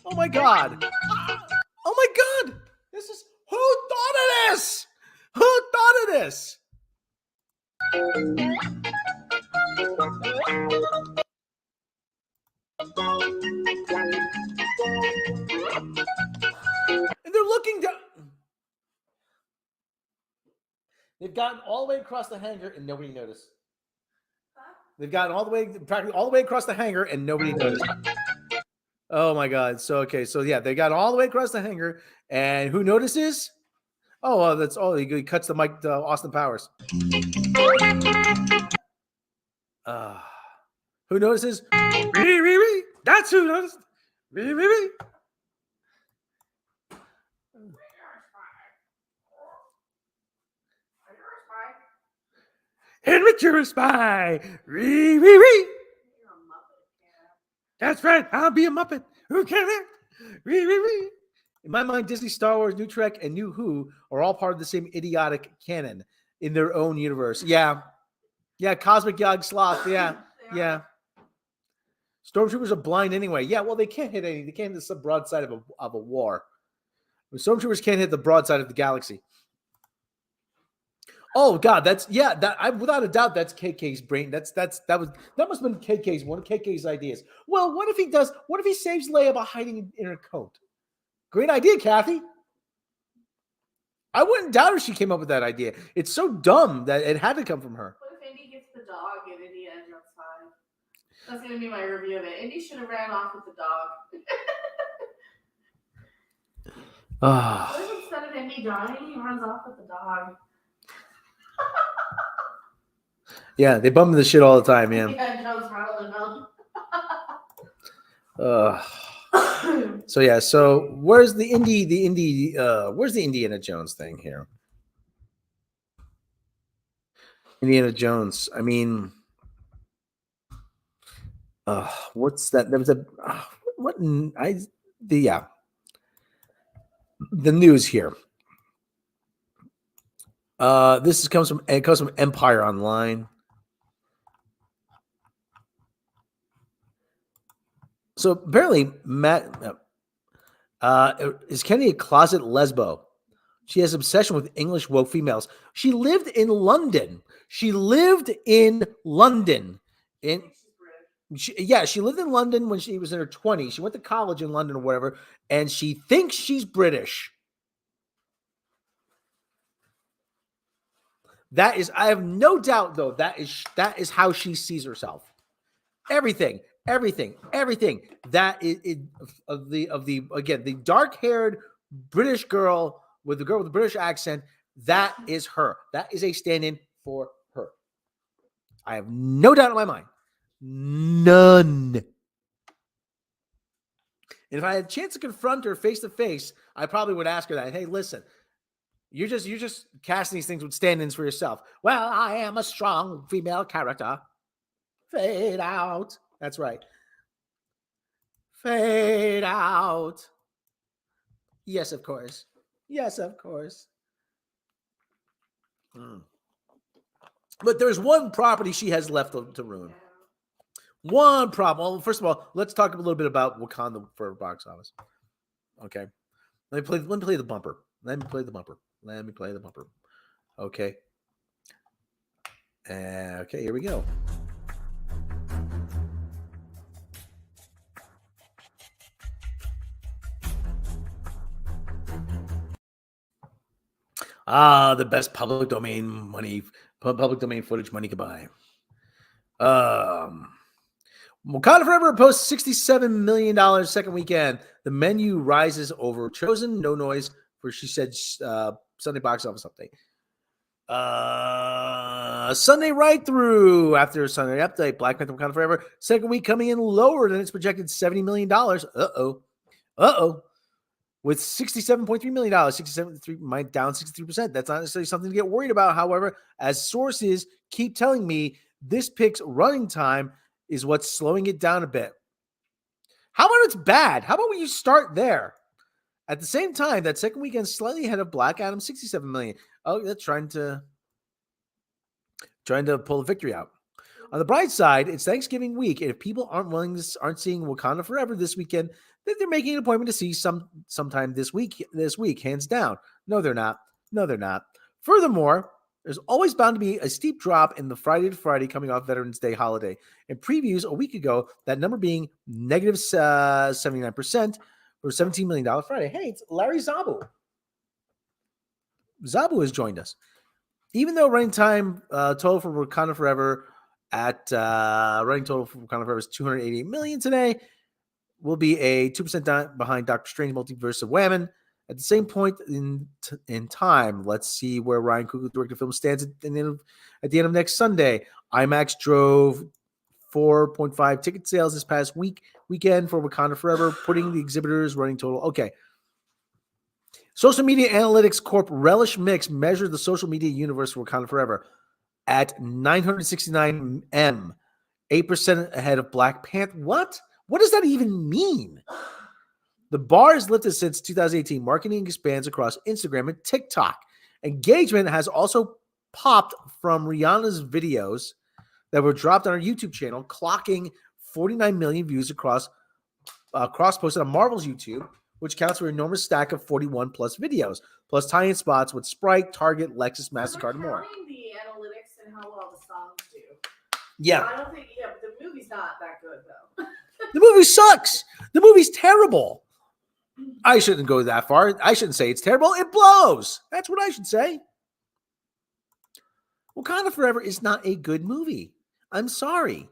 S6: Oh my God! Oh my God! This is who thought of this? Who thought of this? And they're looking down. They've gotten all the way across the hangar and nobody noticed. They've gotten practically all the way across the hangar and nobody noticed. Oh my God. So yeah, they got all the way across the hangar and who notices? Oh, well, that's all. He cuts the mic to Austin Powers. Who notices? That's who noticed. Admit you're a spy. That's right. I'll be a Muppet. Who can act? In my mind, Disney, Star Wars, New Trek, and New Who are all part of the same idiotic canon in their own universe. Yeah. Yeah, Cosmic Yog Sloth. Yeah. Yeah. Stormtroopers are blind anyway. Yeah, well, they can't hit any. They can't hit the broadside of a war. Stormtroopers can't hit the broadside of the galaxy. Oh God, without a doubt that's KK's brain. That must have been KK's one of KK's ideas. Well, what if he does? What if he saves Leia by hiding in her coat? Great idea, Kathy. I wouldn't doubt if she came up with that idea. It's so dumb that it had to come from her.
S3: What if Indy gets the dog and Indiana Jones 5? That's gonna be my review of it. Indy should have ran off with the dog. What if instead of Indy dying, he runs off with the dog?
S6: Yeah, they bum the shit all the time, man.
S3: Yeah, Jones rattling them.
S6: So yeah, so where's the Indiana Jones thing here? Indiana Jones. I mean, what's that? There was the news here. This comes from Empire Online. So apparently, is Kenny a closet lesbo? She has obsession with English woke females. She lived in London. She lived in London. She lived in London when she was in her 20s. She went to college in London or whatever, and she thinks she's British. That is, I have no doubt, though, that is how she sees herself. Everything. That is of the dark-haired British girl with the British accent. That is her. That is a stand-in for her. I have no doubt in my mind. None. And if I had a chance to confront her face to face, I probably would ask her that. Hey, listen, you're just casting these things with stand-ins for yourself. Well, I am a strong female character. Fade out. That's right. Fade out. Yes, of course. But there's one property she has left to ruin. One problem. Well, first of all, let's talk a little bit about Wakanda for box office. Okay. Let me play the bumper. Okay. Okay, here we go. The best public domain footage money could buy. Wakanda Forever posts $67 million second weekend. The menu rises over Chosen, No Noise for She Said Sunday box office update. Sunday right through after Sunday update. Black Panther Wakanda Forever second week coming in lower than its projected $70 million. With $67.3 million, 67 might down 63%. That's not necessarily something to get worried about. However, as sources keep telling me, this pick's running time is what's slowing it down a bit. How about it's bad? How about you start there? At the same time, that second weekend slightly ahead of Black Adam, 67 million. Oh, that's trying to pull the victory out. On the bright side, it's Thanksgiving week, and if people aren't seeing Wakanda Forever this weekend, then they're making an appointment to see sometime this week, hands down. No, they're not. Furthermore, there's always bound to be a steep drop in the Friday to Friday coming off Veterans Day holiday. In previews a week ago, that number being negative 79% for $17 million Friday. Hey, it's Larry Zabu. Zabu has joined us. Even though running time total for Wakanda Forever running total for Wakanda Forever is $288 million today, will be a 2% behind Doctor Strange Multiverse of Whammon. At the same point in time, let's see where Ryan Coogler directed film stands at the end of next Sunday. IMAX drove 4.5 ticket sales this past weekend for Wakanda Forever, putting the exhibitors running total. Okay. Social Media Analytics Corp Relish Mix measured the social media universe for Wakanda Forever at 969 M, 8% ahead of Black Panther. What does that even mean?
S9: The bar is lifted since 2018. Marketing expands across Instagram and TikTok. Engagement has also popped from Rihanna's videos that were dropped on her YouTube channel, clocking 49 million views across posted on Marvel's YouTube, which counts for an enormous stack of 41 plus videos, plus tie-in spots with Sprite, Target, Lexus, MasterCard, and more.
S3: The analytics and how well the songs do.
S9: Yeah.
S3: I don't think, but the movie's not that good, though.
S9: The movie sucks. The movie's terrible. I shouldn't go that far. I shouldn't say it's terrible. It blows. That's what I should say. Wakanda Forever is not a good movie. I'm sorry.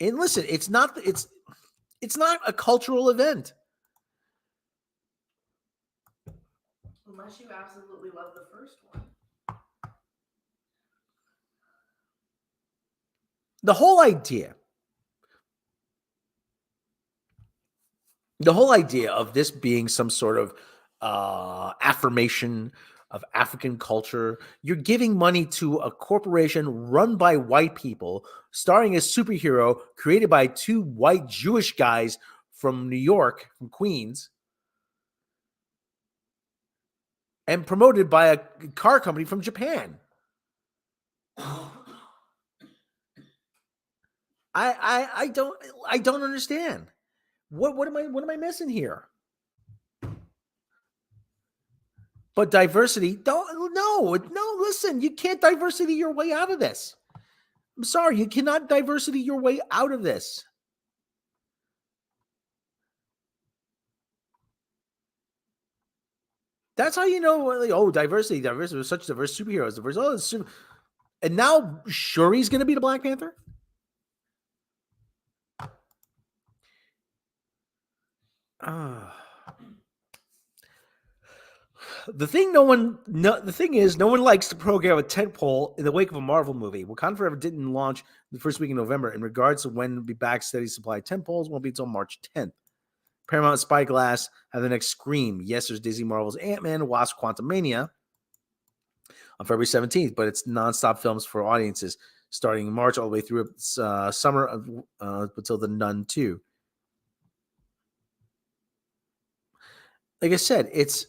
S9: And listen, it's not a cultural event.
S3: Unless you absolutely love the first one.
S9: The whole idea of this being some sort of affirmation of African culture, you're giving money to a corporation run by white people, starring a superhero created by two white Jewish guys from New York, from Queens, and promoted by a car company from Japan. I don't understand. What am I missing here? But diversity, no, listen, you can't diversity your way out of this. I'm sorry, you cannot diversity your way out of this. That's how you know, like, diversity. There's such diverse superheroes. And now Shuri's going to be the Black Panther? The thing is, no one likes to program a tentpole in the wake of a Marvel movie. Wakanda Forever didn't launch the first week in November. In regards to when it'll be back, steady supply of tentpoles won't be until March 10th. Paramount and Spyglass have the next Scream. Yes, there's Disney Marvel's Ant-Man, Wasp, Quantumania on February 17th, but it's nonstop films for audiences starting in March all the way through summer until The Nun 2. Like I said, it's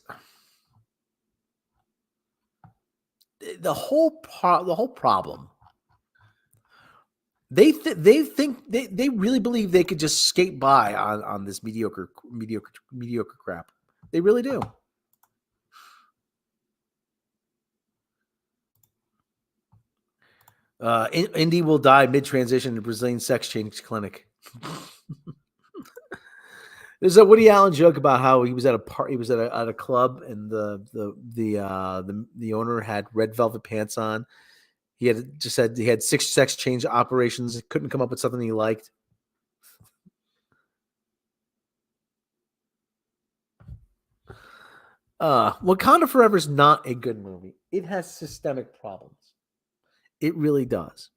S9: the whole problem. They really believe they could just skate by on this mediocre crap. They really do. Indy will die mid-transition to Brazilian sex change clinic. There's a Woody Allen joke about how he was at a party, he was at a club, and the owner had red velvet pants on. He had 6 sex change operations. Couldn't come up with something he liked. Wakanda Forever is not a good movie. It has systemic problems. It really does.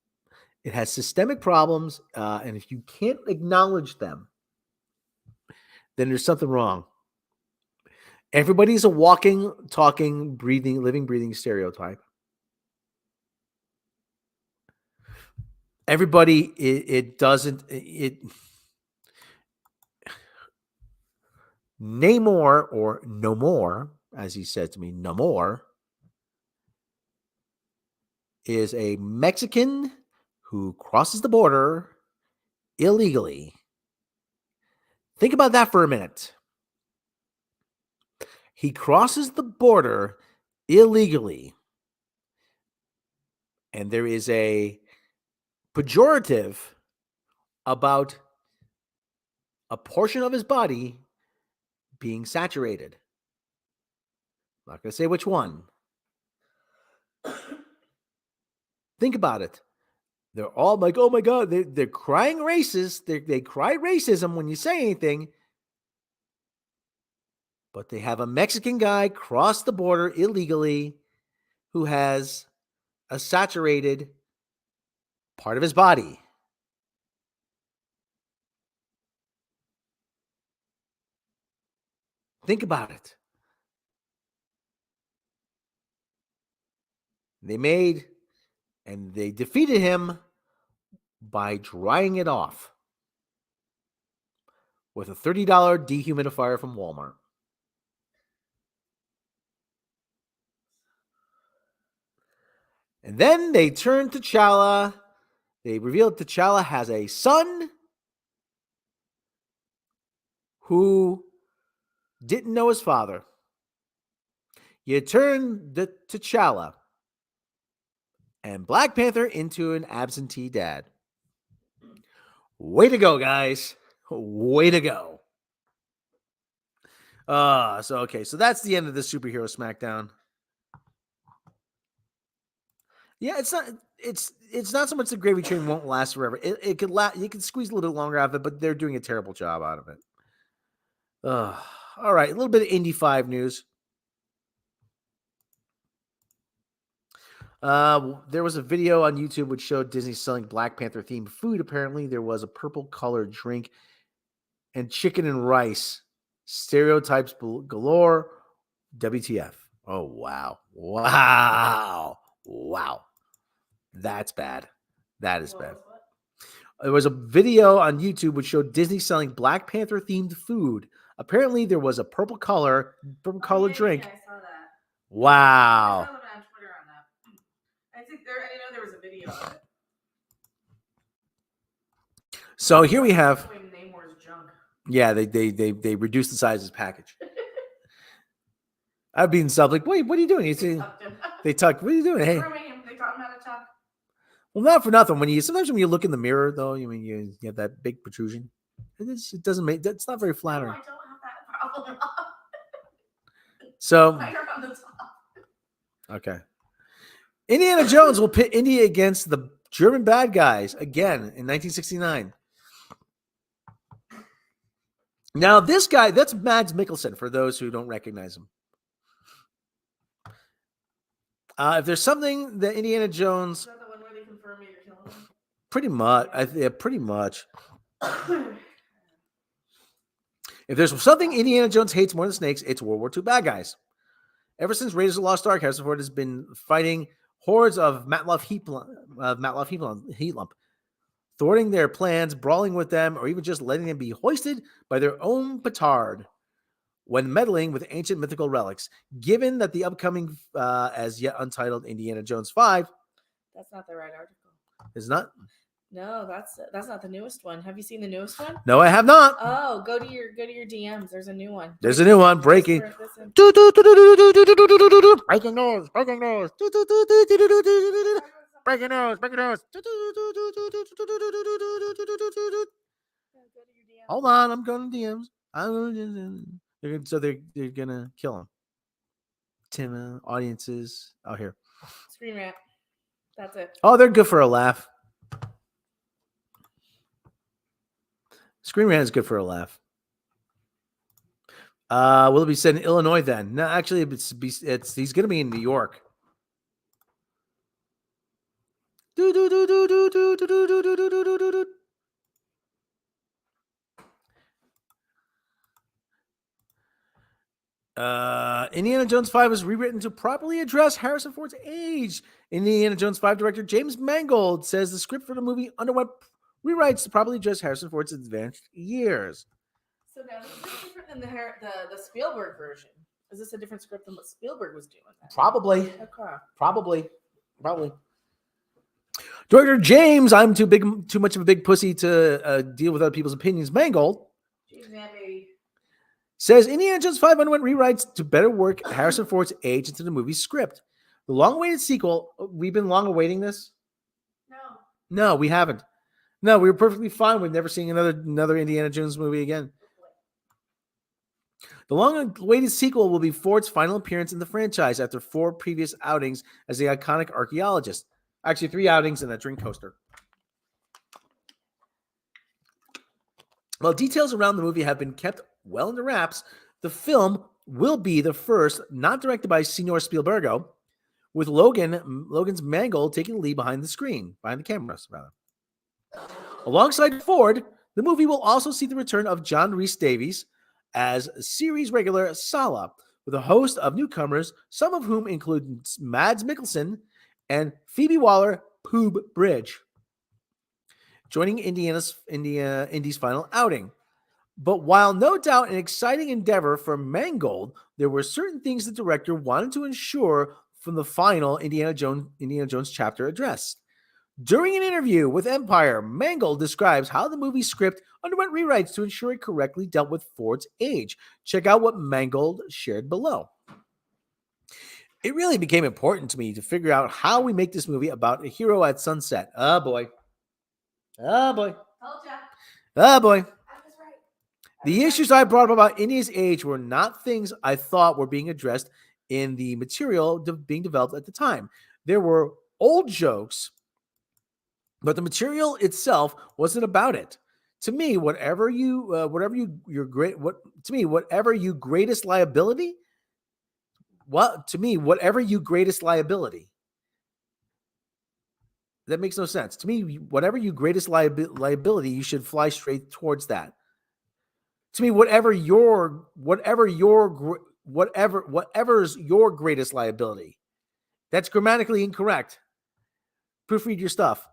S9: It has systemic problems, and if you can't acknowledge them, then there's something wrong. Everybody's a walking, talking, breathing, living, breathing stereotype. Everybody, Namor, or no more, as he said to me, no more, is a Mexican who crosses the border illegally. Think about that for a minute. He crosses the border illegally, and there is a pejorative about a portion of his body being saturated. I'm not going to say which one. Think about it. They're all like, oh my God, they're crying racist. They cry racism when you say anything. But they have a Mexican guy cross the border illegally who has a saturated part of his body. Think about it. They defeated him by drying it off. with a $30 dehumidifier from Walmart. And then they turn to T'Challa. They reveal T'Challa has a son who didn't know his father. You turn the T'Challa and Black Panther into an absentee dad. Way to go, guys. Way to go. So that's the end of the superhero SmackDown. Yeah, it's not so much the gravy train won't last forever. It could last. You can squeeze a little bit longer out of it, but they're doing a terrible job out of it. All right, a little bit of Indy 5 news. There was a video on YouTube which showed Disney selling Black Panther themed food. Apparently, there was a purple colored drink and chicken and rice. Stereotypes galore. WTF. Oh, wow. Wow. That's bad. That is bad. There was a video on YouTube which showed Disney selling Black Panther themed food. Apparently, there was a purple colored drink.
S3: I saw that.
S9: Wow.
S3: I saw them on Twitter on that. I know there was a video of it.
S9: So here we have.
S3: Namor's junk.
S9: Yeah, they reduced the size of his package. I'd be in stuff like, wait, what are you doing? They tuck. What are you doing? Hey.
S3: They taught him how to talk.
S9: Well, not for nothing. Sometimes when you look in the mirror, though, you have that big protrusion. It doesn't make. That's not very flattering.
S3: No, I don't have that problem.
S9: So.
S3: Right around the top.
S9: Okay. Indiana Jones will pit Indy against the German bad guys again in 1969. Now, this guy, that's Mads Mikkelsen, for those who don't recognize him. If there's something that Indiana Jones...
S3: Is that the one where they confirm you're killing him?
S9: Pretty much. Pretty much. If there's something Indiana Jones hates more than snakes, it's World War II bad guys. Ever since Raiders of the Lost Ark, Harrison Ford has been fighting hordes of Matloff Heat Lump, thwarting their plans, brawling with them, or even just letting them be hoisted by their own petard when meddling with ancient mythical relics. Given that the upcoming, as yet untitled Indiana Jones 5...
S3: That's not the right article.
S9: Is not?
S3: No, that's not the newest one. Have you seen the newest one?
S9: No, I have not.
S3: Oh, go to your DMs. There's a new one.
S9: There's a new one. Breaking. Breaking news. Breaking news. Breaking news. Breaking news. Hold on. I'm going to DMs. So they're gonna kill him. Tim, audiences out here.
S3: Screen rant. That's it.
S9: Oh, they're good for a laugh. Screen rant is good for a laugh. Will it be said in Illinois then? No, actually, he's going to be in New York. Indiana Jones 5 was rewritten to properly address Harrison Ford's age. Indiana Jones 5 director James Mangold says the script for the movie underwent rewrites to properly address Harrison Ford's advanced years.
S3: So now, is this different than the Spielberg version? Is this a different script than what Spielberg was doing?
S9: Probably.
S3: Okay.
S9: Probably. Director James, I'm too much of a big pussy to deal with other people's opinions. Mangold says Indiana Jones 5 underwent rewrites to better work Harrison Ford's age into the movie's script. The long-awaited sequel. We've been long awaiting this. No, we haven't. No, we were perfectly fine with never seeing another Indiana Jones movie again. The long-awaited sequel will be Ford's final appearance in the franchise after 4 previous outings as the iconic archaeologist. Actually, 3 outings and that drink coaster. While details around the movie have been kept well under wraps, the film will be the first not directed by Senor Spielbergo, with Logan's Mangold taking the lead behind the cameras, rather. Alongside Ford, the movie will also see the return of John Rhys Davies as series regular Sala, with a host of newcomers, some of whom include Mads Mikkelsen and Phoebe Waller-Pooh Bridge, joining Indy's final outing. But while no doubt an exciting endeavor for Mangold, there were certain things the director wanted to ensure from the final Indiana Jones chapter address. During an interview with Empire, Mangold describes how the movie's script underwent rewrites to ensure it correctly dealt with Ford's age. Check out what Mangold shared below. It really became important to me to figure out how we make this movie about a hero at sunset. Oh boy. Oh boy.
S3: Told ya.
S9: Oh boy.
S3: I was right.
S9: The issues I brought up about India's age were not things I thought were being addressed in the material being developed at the time. There were old jokes, but the material itself wasn't about it. To me, whatever your greatest liability. Whatever you greatest liability. That makes no sense. To me, whatever your greatest liability, you should fly straight towards that. To me, whatever's your greatest liability. That's grammatically incorrect. Proofread your stuff.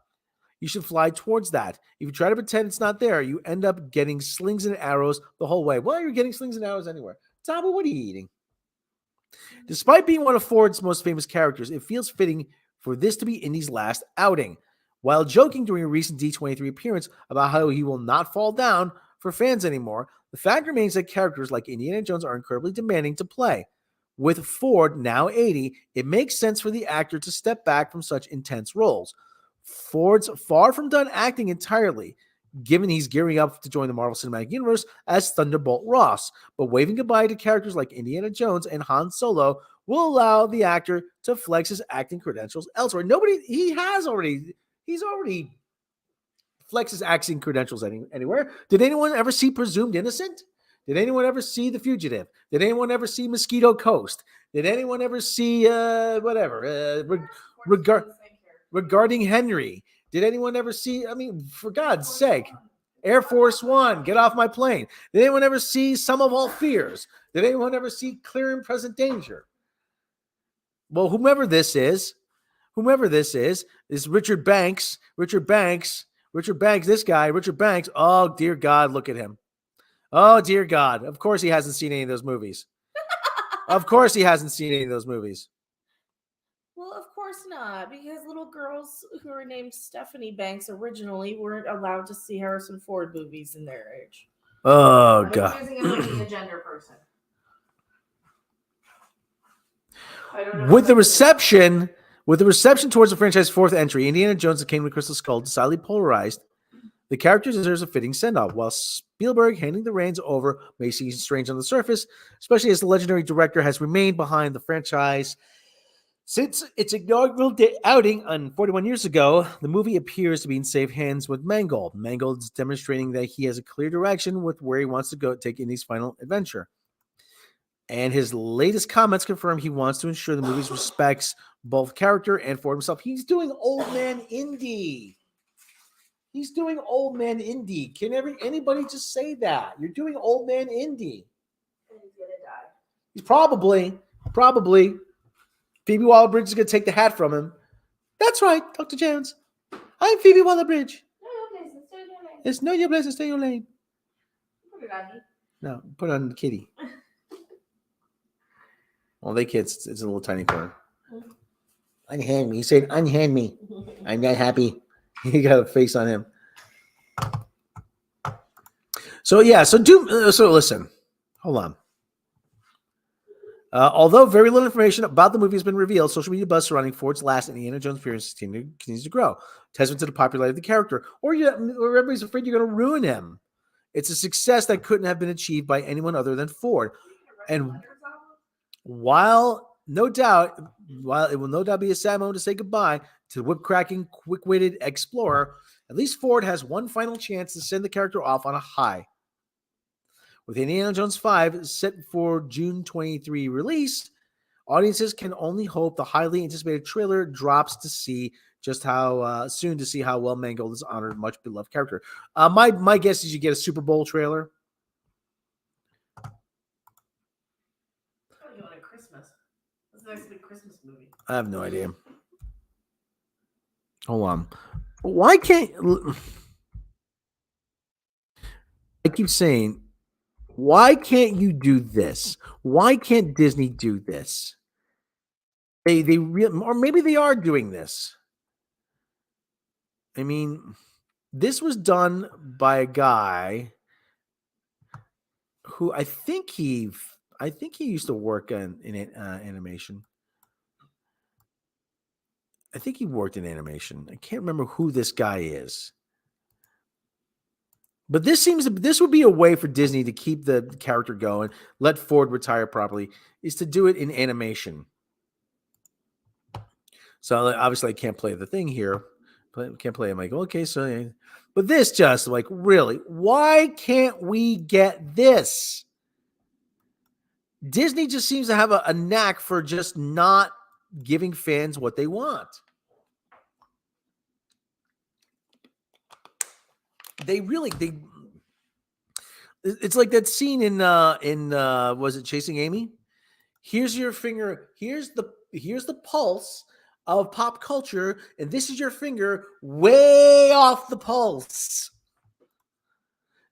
S9: You should fly towards that. If you try to pretend it's not there, you end up getting slings and arrows the whole way. Well, you're getting slings and arrows anywhere. Taba, what are you eating? Despite being one of Ford's most famous characters, it feels fitting for this to be Indy's last outing. While joking during a recent D23 appearance about how he will not fall down for fans anymore, the fact remains that characters like Indiana Jones are incredibly demanding to play. With Ford now 80, it makes sense for the actor to step back from such intense roles. Ford's far from done acting entirely, given he's gearing up to join the Marvel Cinematic Universe as Thunderbolt Ross, but waving goodbye to characters like Indiana Jones and Han Solo will allow the actor to flex his acting credentials elsewhere. He's already flexed his acting credentials anywhere. Did anyone ever see Presumed Innocent? Did anyone ever see The Fugitive? Did anyone ever see Mosquito Coast? Did anyone ever see Regarding Henry? Did anyone ever see, for God's sake, Air Force One, Get Off My Plane? Did anyone ever see Sum of All Fears? Did anyone ever see Clear and Present Danger? Well, whomever this is Richard Banks. Richard Banks, this guy, Richard Banks. Oh, dear God, look at him. Oh, dear God. Of course he hasn't seen any of those movies. Of course he hasn't seen any of those movies.
S3: Well, of course not, because little girls who were named Stephanie Banks originally weren't allowed to see Harrison Ford movies in their age.
S9: Oh,
S3: I'm
S9: God.
S3: accusing him of being a gender person.
S9: With the reception towards the franchise's fourth entry, Indiana Jones and the Kingdom of the Crystal Skull decidedly polarized. The character deserves a fitting send-off, while Spielberg handing the reins over may seem strange on the surface, especially as the legendary director has remained behind the franchise since its inaugural outing 41 years ago. The movie appears to be in safe hands with Mangold. Mangold's demonstrating that he has a clear direction with where he wants to go take Indy's final adventure. And his latest comments confirm he wants to ensure the movie respects both character and Ford himself. He's doing Old Man Indy. He's doing Old Man Indy. Can anybody just say that? You're doing Old Man Indy.
S3: And he's gonna die.
S9: He's probably. Phoebe Waller-Bridge is going to take the hat from him. That's right, Dr. Jones. I'm Phoebe Waller-Bridge. It's not your place to stay in your lane.
S3: Put it on me.
S9: No, put it on the kitty. Well, they kids, it's a little tiny corner. Unhand me. He said, unhand me. I'm not happy. He got a face on him. So listen. Hold on. Although very little information about the movie has been revealed, social media buzz surrounding Ford's last Indiana Jones appearance continues to grow. Testament to the popularity of the character, or everybody's afraid you're going to ruin him. It's a success that couldn't have been achieved by anyone other than Ford. And while it will no doubt be a sad moment to say goodbye to the whip-cracking, quick-witted explorer, at least Ford has one final chance to send the character off on a high. With Indiana Jones 5 set for June 23 release, audiences can only hope the highly anticipated trailer drops to see just how soon to see how well Mangold has honored a much beloved character. My guess is you get a Super Bowl trailer.
S3: You want a Christmas? What's the next big Christmas movie?
S9: I have no idea. Hold on. Why can't I keep saying Why can't you do this? Why can't Disney do this? Or maybe they are doing this. I mean, this was done by a guy who I think he used to work in animation. I think he worked in animation. I can't remember who this guy is. But this would be a way for Disney to keep the character going, let Ford retire properly, is to do it in animation. So obviously I can't play the thing here. Can't play. I'm like, okay, so but this just like really, why can't we get this? Disney just seems to have a knack for just not giving fans what they want. It's like that scene in was it Chasing Amy? Here's your finger, here's the pulse of pop culture, and this is your finger way off the pulse.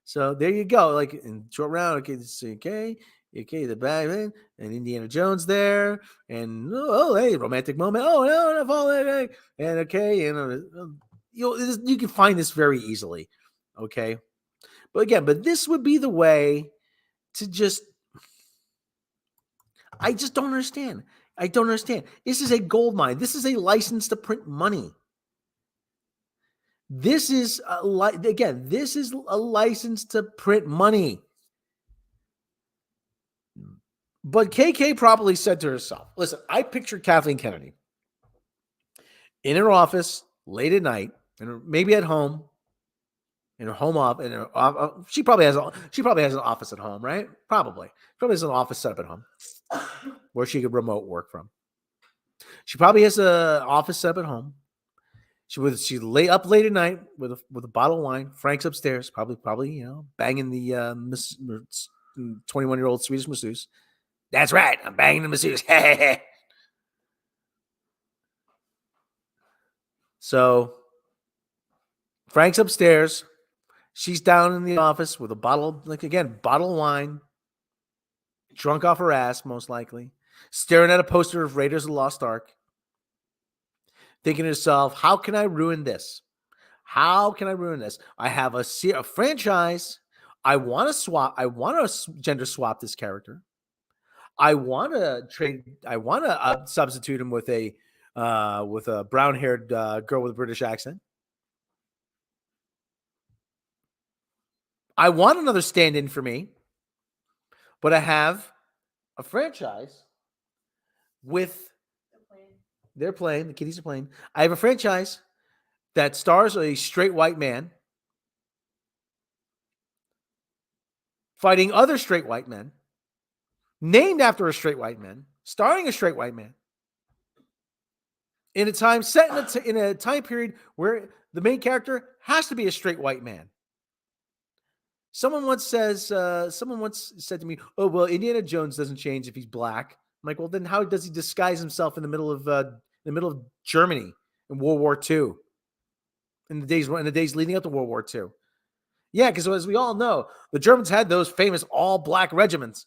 S9: So there you go. Like in short round, okay, the Batman and Indiana Jones there, and hey, romantic moment. Oh no, fall that, and okay, and you can find this very easily. Okay, but this would be the way to just. I just don't understand. I don't understand. This is a gold mine. This is a license to print money. This is this is a license to print money. But KK probably said to herself, listen, I pictured Kathleen Kennedy in her office late at night, and maybe at home, in her home office. She probably has an office at home, right? Probably has an office set up at home where she could remote work from. She probably has an office set up at home. She lay up late at night with a bottle of wine. Frank's upstairs, probably banging the 21-year-old Swedish masseuse. That's right, I'm banging the masseuse. So Frank's upstairs. She's down in the office with a bottle of wine, drunk off her ass, most likely, staring at a poster of Raiders of the Lost Ark, thinking to herself, how can I ruin this? How can I ruin this? I have a franchise. I want to swap. I want to gender swap this character. I want to trade. I want to substitute him with a brown-haired girl with a British accent. I want another stand-in for me, but I have a franchise with they're playing. The kiddies are playing. I have a franchise that stars a straight white man fighting other straight white men, named after a straight white man, starring a straight white man, in a time set in a time period where the main character has to be a straight white man. Someone once said to me, "Oh well, Indiana Jones doesn't change if he's black." I'm like, well, then how does he disguise himself in the middle of Germany in World War II? In the days leading up to World War II. Yeah, because as we all know, the Germans had those famous all-black regiments.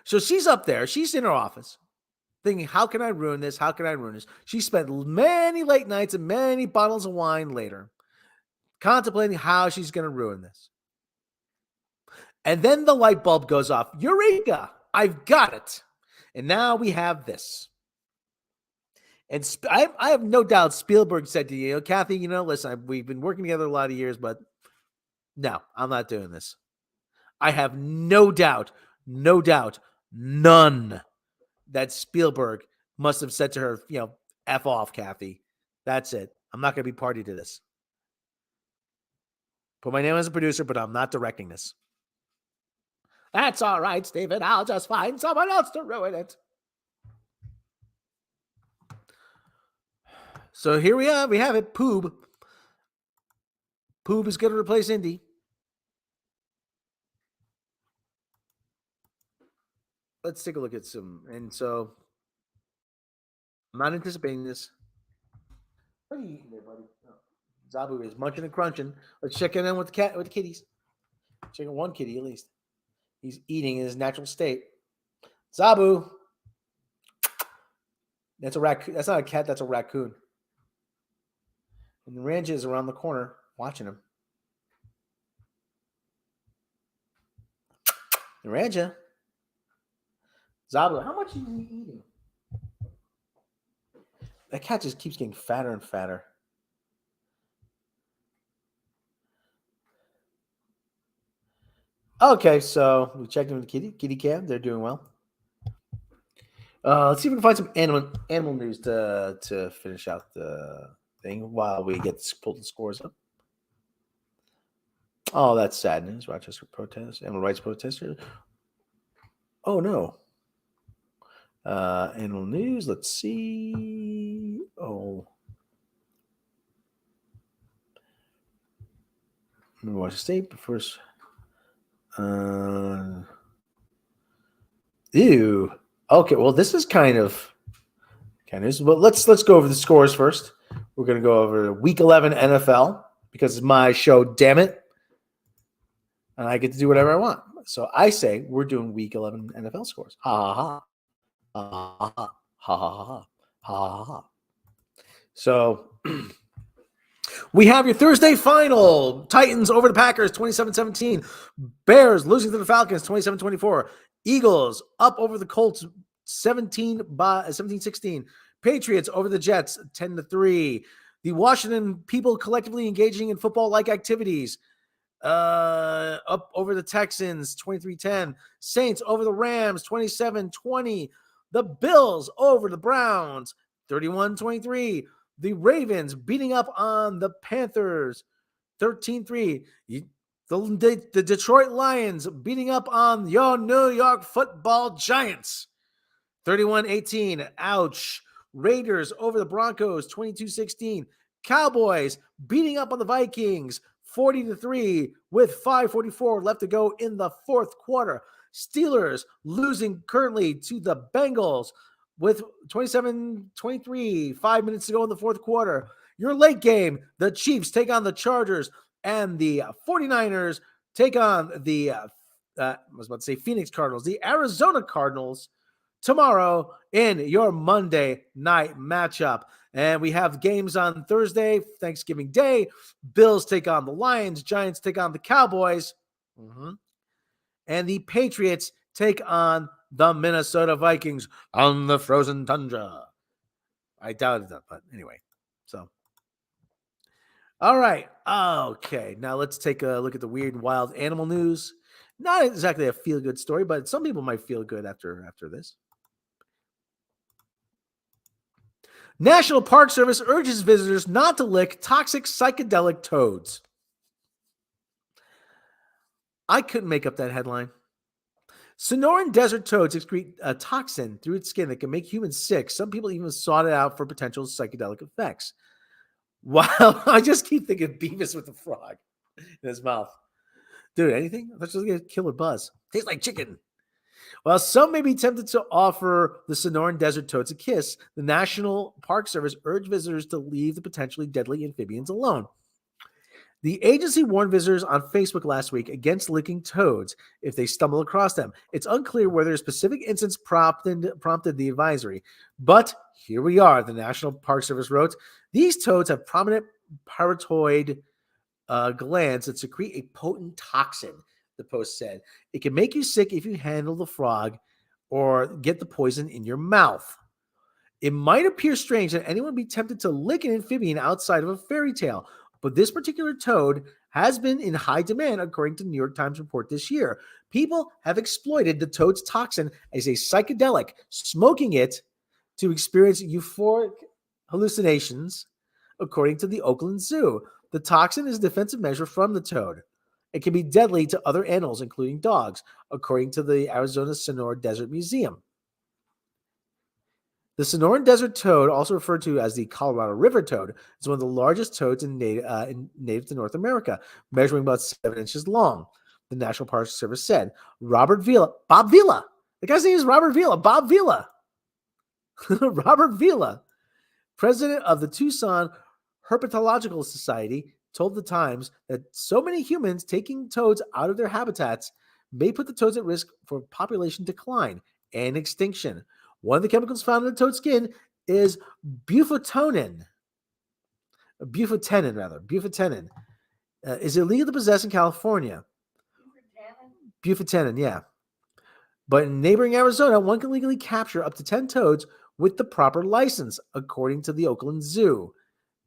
S9: So she's up there. She's in her office thinking, how can I ruin this? How can I ruin this? She spent many late nights and many bottles of wine later contemplating how she's going to ruin this. And then the light bulb goes off. Eureka! I've got it. And now we have this. And I have no doubt Spielberg said to you, Kathy, listen, we've been working together a lot of years, but no, I'm not doing this. I have no doubt, none, that Spielberg must have said to her, F off, Kathy. That's it. I'm not going to be party to this. Put my name as a producer, but I'm not directing this. That's all right, Steven. I'll just find someone else to ruin it. So here we are. We have it. Poob. Poob is going to replace Indy. Let's take a look at some. And so I'm not anticipating this. What are you eating there, buddy? Oh.
S6: Zabu is munching and crunching. Let's check in with the kitties. Check in one kitty at least. He's eating in his natural state. Zabu. That's a raccoon. That's not a cat. That's a raccoon. And the ranch is around the corner watching him. Naranja. Zabu, how much is he eating? That cat just keeps getting fatter and fatter. Okay, so we checked in with the kitty cam. They're doing well. Let's see if we can find some animal news to finish out the thing while we pull the scores up. Oh, that's sad news. Rochester protest, animal rights protesters. Oh no. Animal news. Let's see. Oh, Washington State, but first. Ew. Okay, well, this is kind of news. But let's go over the scores first. We're gonna go over Week 11 NFL because it's my show. Damn it, and I get to do whatever I want. So I say we're doing Week 11 NFL scores. Ha ha ha ha ha ha ha ha ha ha. So. We have your Thursday final. Titans over the Packers, 27-17. Bears losing to the Falcons, 27-24. Eagles up over the Colts, 17-16. Patriots over the Jets, 10-3. The Washington people collectively engaging in football-like activities. Up over the Texans, 23-10. Saints over the Rams, 27-20. The Bills over the Browns, 31-23. The Ravens beating up on the Panthers, 13-3. The Detroit Lions beating up on your New York Football Giants, 31-18. Ouch. Raiders over the Broncos, 22-16. Cowboys beating up on the Vikings, 40-3, with 5:44 left to go in the fourth quarter. Steelers losing currently to the Bengals, with 27-23, 5 minutes to go in the fourth quarter. Your late game, the Chiefs take on the Chargers, and the 49ers take on the, Phoenix Cardinals, the Arizona Cardinals, tomorrow in your Monday night matchup. And we have games on Thursday, Thanksgiving Day. Bills take on the Lions. Giants take on the Cowboys. And the Patriots take on the Minnesota Vikings on the frozen tundra. I doubted that, but anyway. So, all right. Okay. Now let's take a look at the weird and wild animal news. Not exactly a feel-good story, but some people might feel good after this. National Park Service urges visitors not to lick toxic psychedelic toads. I couldn't make up that headline. Sonoran desert toads excrete a toxin through its skin that can make humans sick. Some people even sought it out for potential psychedelic effects. Wow, I just keep thinking Beavis with the frog in his mouth. Dude, anything? Let's just get a killer buzz. Tastes like chicken. While some may be tempted to offer the Sonoran desert toads a kiss, the National Park Service urged visitors to leave the potentially deadly amphibians alone. The agency warned visitors on Facebook last week against licking toads if they stumble across them. It's unclear whether a specific instance prompted the advisory. But here we are, the National Park Service wrote. These toads have prominent parotoid glands that secrete a potent toxin, the post said. It can make you sick if you handle the frog or get the poison in your mouth. It might appear strange that anyone would be tempted to lick an amphibian outside of a fairy tale, but this particular toad has been in high demand, according to the New York Times report this year. People have exploited the toad's toxin as a psychedelic, smoking it to experience euphoric hallucinations, according to the Oakland Zoo. The toxin is a defensive measure from the toad. It can be deadly to other animals, including dogs, according to the Arizona Sonoran Desert Museum. The Sonoran Desert toad, also referred to as the Colorado River toad, is one of the largest toads native to North America, measuring about 7 inches long, the National Park Service said. Bob Vila. The guy's name is Robert Vila. Bob Vila. Robert Vila, president of the Tucson Herpetological Society told the Times that so many humans taking toads out of their habitats may put the toads at risk for population decline and extinction. One of the chemicals found in the toad skin is bufotenin. Bufotenin is illegal to possess in California. Bufotenin, yeah. But in neighboring Arizona, one can legally capture up to 10 toads with the proper license, according to the Oakland Zoo.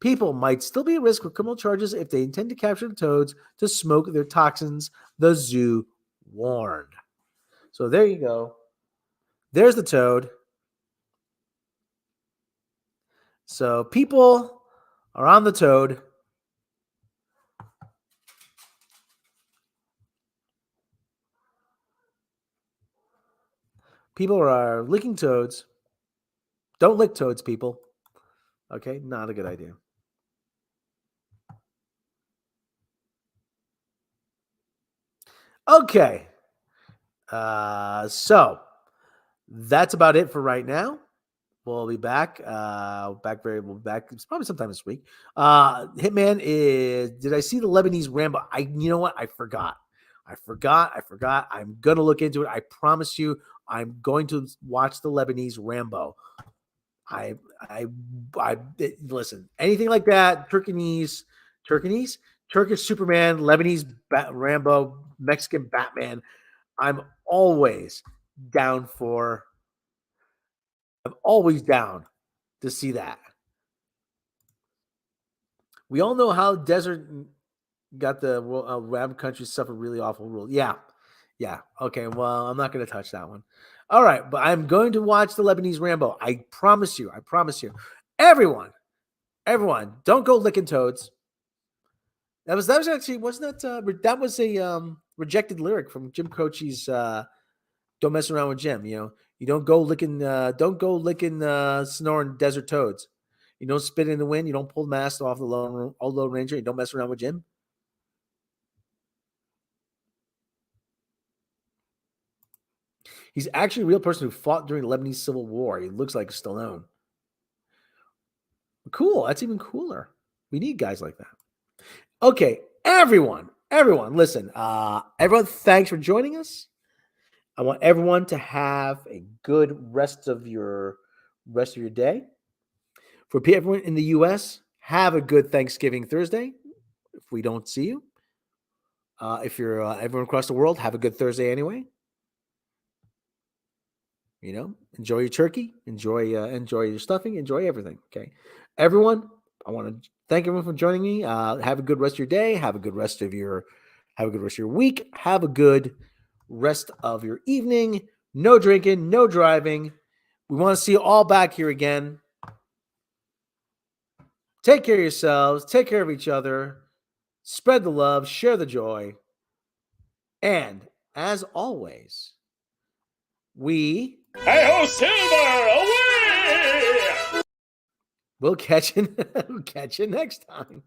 S6: People might still be at risk for criminal charges if they intend to capture the toads to smoke their toxins, the zoo warned. So there you go. There's the toad. So people are on the toad. People are licking toads. Don't lick toads, people. Okay, not a good idea. Okay. So that's about it for right now. We'll be back. We'll be back. It's probably sometime this week. Hitman is. Did I see the Lebanese Rambo? You know what? I forgot. I'm gonna look into it. I promise you, I'm going to watch the Lebanese Rambo. Listen. Anything like that? Turkish Superman, Lebanese Rambo, Mexican Batman. I'm always down to see that. We all know how desert got the Arab countries suffer really awful rule. Yeah. Okay. Well, I'm not going to touch that one. All right, but I'm going to watch the Lebanese Rambo. I promise you. Everyone, don't go licking toads. That was actually wasn't that was a rejected lyric from Jim Croce's "Don't Mess Around with Jim." You don't go licking snoring desert toads. You don't spit in the wind. You don't pull the mask off the Lone Ranger. You don't mess around with Jim. He's actually a real person who fought during the Lebanese Civil War. He looks like Stallone. Cool. That's even cooler. We need guys like that. Okay, everyone, listen. Everyone, thanks for joining us. I want everyone to have a good rest of your day. For everyone in the U.S., have a good Thanksgiving Thursday. If we don't see you, if you're everyone across the world, have a good Thursday anyway. Enjoy your turkey, enjoy your stuffing, enjoy everything. Okay, everyone. I want to thank everyone for joining me. Have a good rest of your day. Have a good rest of your week. Have a good rest of your evening. No drinking, no driving. We want to see you all back here again. Take care of yourselves. Take care of each other. Spread the love. Share the joy. And as always, we
S4: Hey-ho, Silver! Away!
S6: We'll catch you next time.